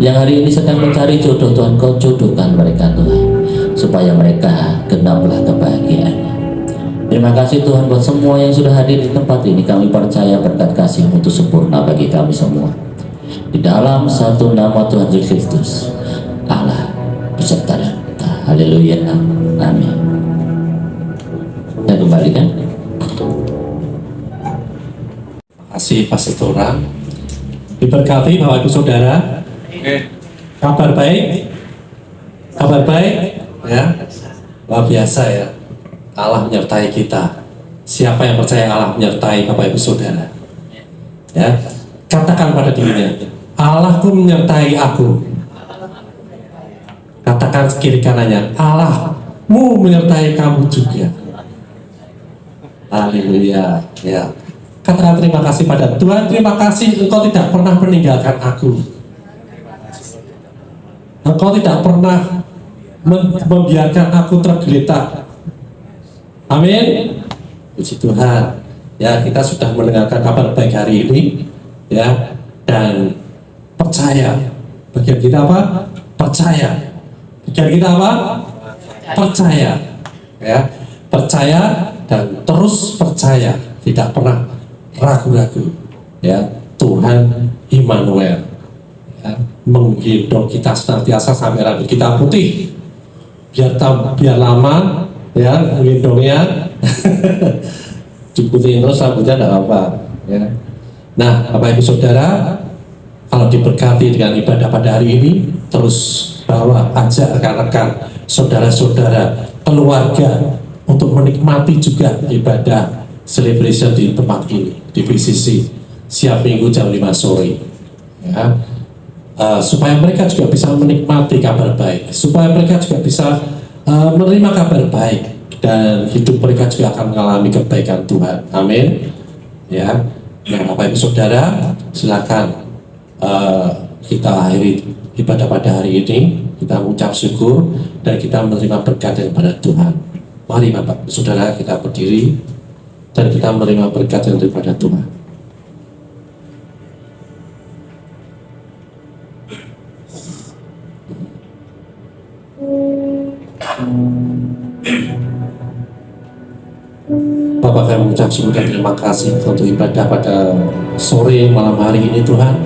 Yang hari ini sedang mencari jodoh Tuhan, Kau jodohkan mereka Tuhan, supaya mereka genaplah kebahagiaannya. Terima kasih Tuhan buat semua yang sudah hadir di tempat ini. Kami percaya berkat kasih-Mu itu sempurna bagi kami semua. Di dalam satu nama Tuhan Yesus Kristus, Allah beserta dengan kita. Haleluya. Amin. Kita kembalikan. Terima kasih Pastora. Diberkati Bapak Ibu Saudara. Kabar baik? Kabar baik? Ya. Luar biasa ya. Allah menyertai kita. Siapa yang percaya Allah menyertai Bapak Ibu Saudara? Ya, katakan pada dirinya, Allahku menyertai aku. Katakan kiri kanannya, Allahmu menyertai kamu juga. Haleluya. Ya. Katakan terima kasih pada Tuhan. Terima kasih Engkau tidak pernah meninggalkan aku. Engkau tidak pernah membiarkan aku tergeletak. Amin. Puji Tuhan. Ya, kita sudah mendengarkan kabar baik hari ini, ya, dan percaya. Bagian kita apa? Percaya. Bagian kita apa? Percaya. Ya, percaya dan terus percaya, tidak pernah ragu-ragu. Ya, Tuhan Immanuel, ya, menggendong kita senantiasa sampai rambut kita putih. Biar lama. Ya, gendongnya diputiin terus rambutnya tidak apa-apa ya. Nah, Bapak Ibu Saudara, kalau diberkati dengan ibadah pada hari ini, terus bawa ajak rekan-rekan, saudara-saudara, keluarga untuk menikmati juga ibadah celebration di tempat ini, di PCC siap minggu jam 5 sore ya. Supaya mereka juga bisa menikmati kabar baik, supaya mereka juga bisa menerima kabar baik, dan hidup mereka juga akan mengalami kebaikan Tuhan. Amin. Ya, nah Bapak Ibu Saudara, silakan kita akhiri ibadah pada hari ini. Kita mengucap syukur dan kita menerima berkat daripada Tuhan. Mari Bapak Ibu Saudara, kita berdiri dan kita menerima berkat daripada Tuhan. Bapak, kami mengucap syukur dan terima kasih untuk ibadah pada sore malam hari ini Tuhan.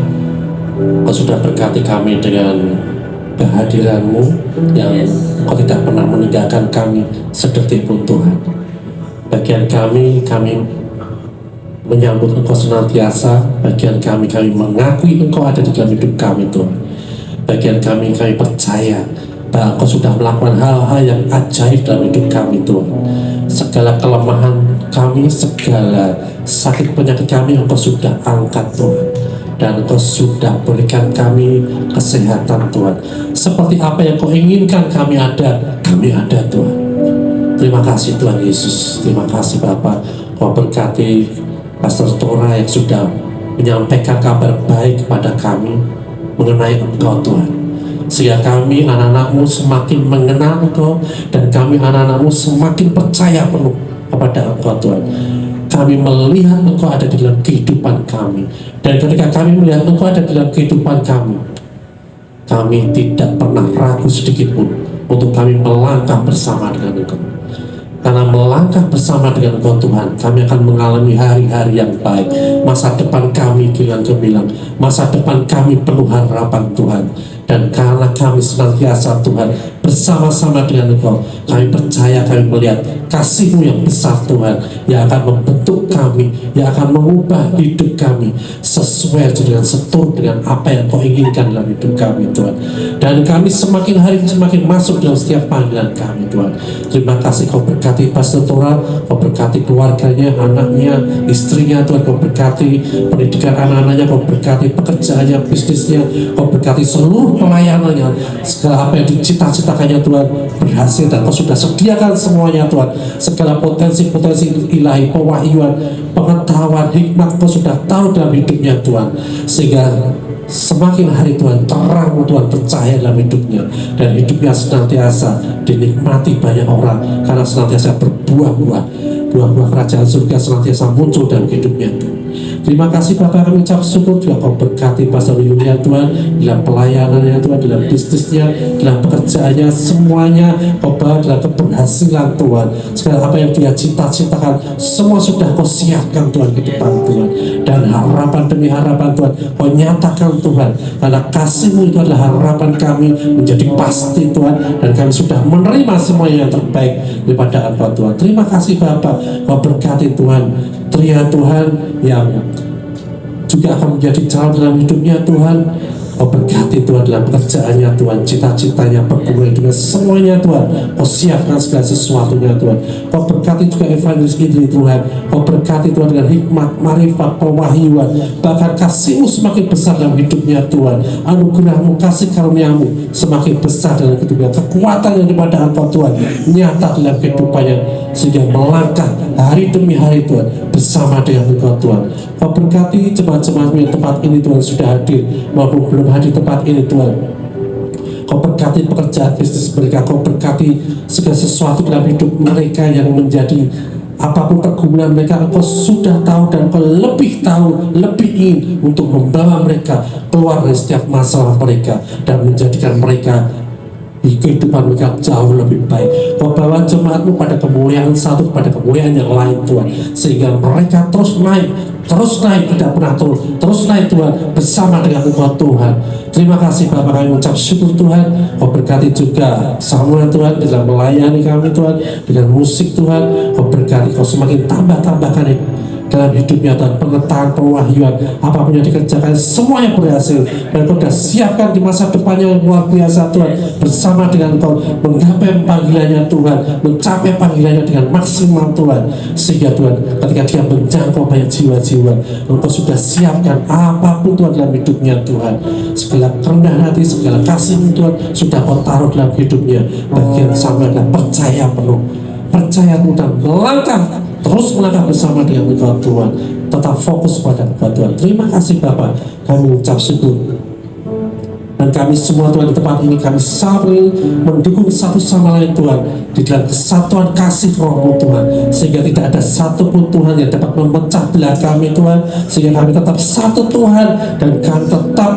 Kau sudah berkati kami dengan kehadiran-Mu yang Kau tidak pernah meninggalkan kami sedetik pun Tuhan. Bagian kami menyambut Engkau senantiasa. Bagian kami mengakui Engkau ada di dalam hidup kami Tuhan. Bagian kami percaya bahwa Engkau sudah melakukan hal-hal yang ajaib dalam hidup kami Tuhan. Segala kelemahan kami, segala sakit penyakit kami Engkau sudah angkat Tuhan, dan Engkau sudah berikan kami kesehatan Tuhan. Seperti apa yang Kau inginkan kami ada Tuhan. Terima kasih Tuhan Yesus. Terima kasih Bapa. Kau berkati Pastor Tora yang sudah menyampaikan kabar baik kepada kami mengenai Engkau Tuhan, sehingga kami anak-anak-Mu semakin mengenal Engkau, dan kami anak-anak-Mu semakin percaya penuh kepada Engkau Tuhan. Kami melihat Engkau ada di dalam kehidupan kami, dan ketika kami melihat Engkau ada di dalam kehidupan kami tidak pernah ragu sedikit pun untuk kami melangkah bersama dengan Engkau. Karena melangkah bersama dengan Engkau Tuhan, kami akan mengalami hari-hari yang baik. Masa depan kami gemilang, masa depan kami penuh harapan Tuhan. Dan karena kami senantiasa Tuhan bersama-sama dengan Engkau, kami percaya, kami melihat kasih-Mu yang besar Tuhan, yang akan membentuk kami, yang akan mengubah hidup kami sesuai dengan seturut dengan apa yang Kau inginkan dalam hidup kami Tuhan. Dan kami semakin hari semakin masuk dalam setiap panggilan kami Tuhan. Terima kasih Kau berkati Pastor Tora, Kau berkati keluarganya, anaknya, istrinya Tuhan, Kau berkati pendidikan anak-anaknya, Kau berkati pekerjaannya, bisnisnya, Kau berkati seluruh pelayanannya, segala apa yang dicita-citakannya Tuhan berhasil, dan Kau sudah sediakan semuanya Tuhan. Segala potensi-potensi ilahi, pewahyuan, pengetahuan, hikmat Kau sudah tahu dalam hidupnya Tuhan, sehingga semakin hari Tuhan terang Tuhan bercahaya dalam hidupnya, dan hidupnya senantiasa dinikmati banyak orang karena senantiasa berbuah-buah. Buah-buah kerajaan surga senantiasa muncul dalam hidupnya Tuhan. Terima kasih Bapak, kami ucap syukur juga Kau berkati Pastor Yulia Tuhan dalam pelayanannya Tuhan, dalam bisnisnya, dalam pekerjaannya, semuanya Kau bawa dalam keberhasilan Tuhan. Segala apa yang dia cita-citakan semua sudah Kau siapkan Tuhan ke depan Tuhan, dan harapan demi harapan Tuhan Kau nyatakan Tuhan, karena kasih-Mu itu adalah harapan kami menjadi pasti Tuhan, dan kami sudah menerima semua yang terbaik daripada Engkau Tuhan. Terima kasih Bapak, Kau berkati Tuhan Tria Tuhan yang juga akan menjadi calon dalam hidupnya Tuhan. Kau berkati Tuhan dalam pekerjaannya Tuhan, cita-citanya, pergumulan hidupnya, semuanya Tuhan Kau siapkan segala sesuatunya Tuhan. Kau berkati juga Evangelis Idri Tuhan, Kau berkati Tuhan dengan hikmat, marifat, pewahyuan, bahkan kasih-Mu semakin besar dalam hidupnya Tuhan. Anugerah-Mu, kasih karunia-Mu semakin besar dalam hidupnya, kekuatan yang daripada Engkau Tuhan nyata dalam kehidupannya, sehingga melangkah hari demi hari Tuhan bersama dengan Engkau Tuhan. Kau berkati jemaat-jemaat yang tempat ini Tuhan sudah hadir maupun belum hadir tempat ini Tuhan. Kau berkati pekerjaan bisnis mereka, Kau berkati segala sesuatu dalam hidup mereka yang menjadi apapun pergumulan mereka. Engkau sudah tahu, dan Engkau lebih tahu, lebih ingin untuk membawa mereka keluar dari setiap masalah mereka dan menjadikan mereka kehidupan mereka jauh lebih baik. Kau bawa jemaat-Mu pada kemuliaan satu, pada kemuliaan yang lain Tuhan, sehingga mereka terus naik, tidak pernah turun, terus naik Tuhan bersama dengan Engkau Tuhan. Terima kasih Bapak, kami mengucap syukur Tuhan. Kau berkati juga Samuel Tuhan dalam melayani kami Tuhan, dengan musik Tuhan. Kau berkati, Kau semakin tambahkan dalam hidupnya Tuhan, pengetahuan, pewahyuan, apapun yang dikerjakan semuanya berhasil, dan Kau sudah siapkan di masa depannya yang luar biasa Tuhan, bersama dengan Kau menggapai panggilannya Tuhan, mencapai panggilannya dengan maksimal Tuhan, sehingga Tuhan ketika dia menjangkau banyak jiwa-jiwa, Engkau sudah siapkan apapun Tuhan dalam hidupnya Tuhan. Segala kerendahan hati, segala kasih-Mu Tuhan sudah Kau taruh dalam hidupnya. Bagian Samuel adalah percaya penuh, percaya dan melangkah, terus melangkah bersama dengan Engkau Tuhan, tetap fokus pada Engkau Tuhan. Terima kasih Bapak, kami mengucap syukur. Dan kami semua Tuhan di tempat ini, kami saling mendukung satu sama lain Tuhan di dalam kesatuan kasih Roh-Mu Tuhan, sehingga tidak ada satupun Tuhan yang dapat memecah belah kami Tuhan, sehingga kami tetap satu Tuhan, dan kami tetap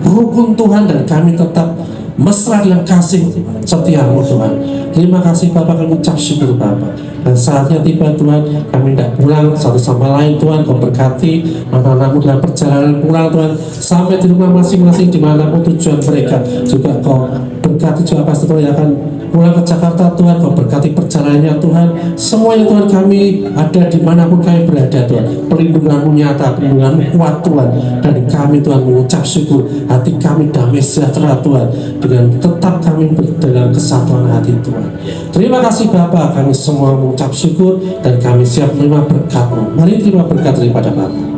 rukun Tuhan, dan kami tetap mesra dalam kasih setia-Mu Tuhan. Terima kasih Bapak, kami ucap syukur Bapak. Dan saatnya tiba Tuhan, kami tidak pulang satu sama lain Tuhan. Kau berkati anak-anak-Mu dalam perjalanan pulang Tuhan, sampai di rumah masing-masing dimanapun tujuan mereka. Juga Kau berkati juga Pastor yang akan pulang ke Jakarta Tuhan. Kau berkati perjalanannya Tuhan, semuanya Tuhan, kami ada dimanapun kami berada Tuhan, perlindungan-Mu nyata, perlindungan-Mu kuat Tuhan. Dan kami Tuhan mengucap syukur, hati kami damai sejahtera Tuhan, dengan tetap kami dalam kesatuan hati Tuhan. Terima kasih Bapak, kami semua mengucap syukur, dan kami siap menerima berkat-Mu. Mari terima berkat daripada Bapak.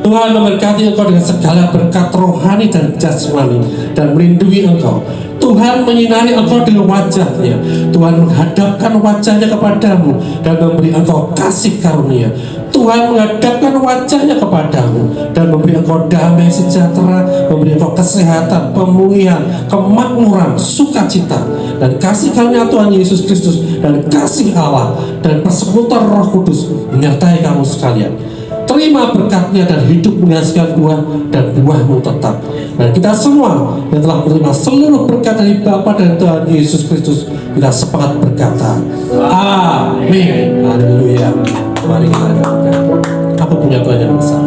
Tuhan memberkati Engkau dengan segala berkat rohani dan jasmani, dan melindungi Engkau. Tuhan menyinari Engkau dengan wajah-Nya. Tuhan menghadapkan wajah-Nya kepadamu dan memberi Engkau kasih karunia. Tuhan menghadapkan wajah-Nya kepadamu dan memberi Engkau damai sejahtera, memberi Engkau kesehatan, pemulihan, kemakmuran, sukacita, dan kasih karunia Tuhan Yesus Kristus dan kasih Allah dan persekutuan Roh Kudus menyertai kamu sekalian. Terima berkatnya dan hidup menghasilkan buah dan buahmu tetap. Dan kita semua yang telah menerima seluruh berkat dari Bapa dan Tuhan Yesus Kristus, kita sepakat berkata, amin. Haleluya. Mari kita doakan. Aku punya Tuhan yang besar.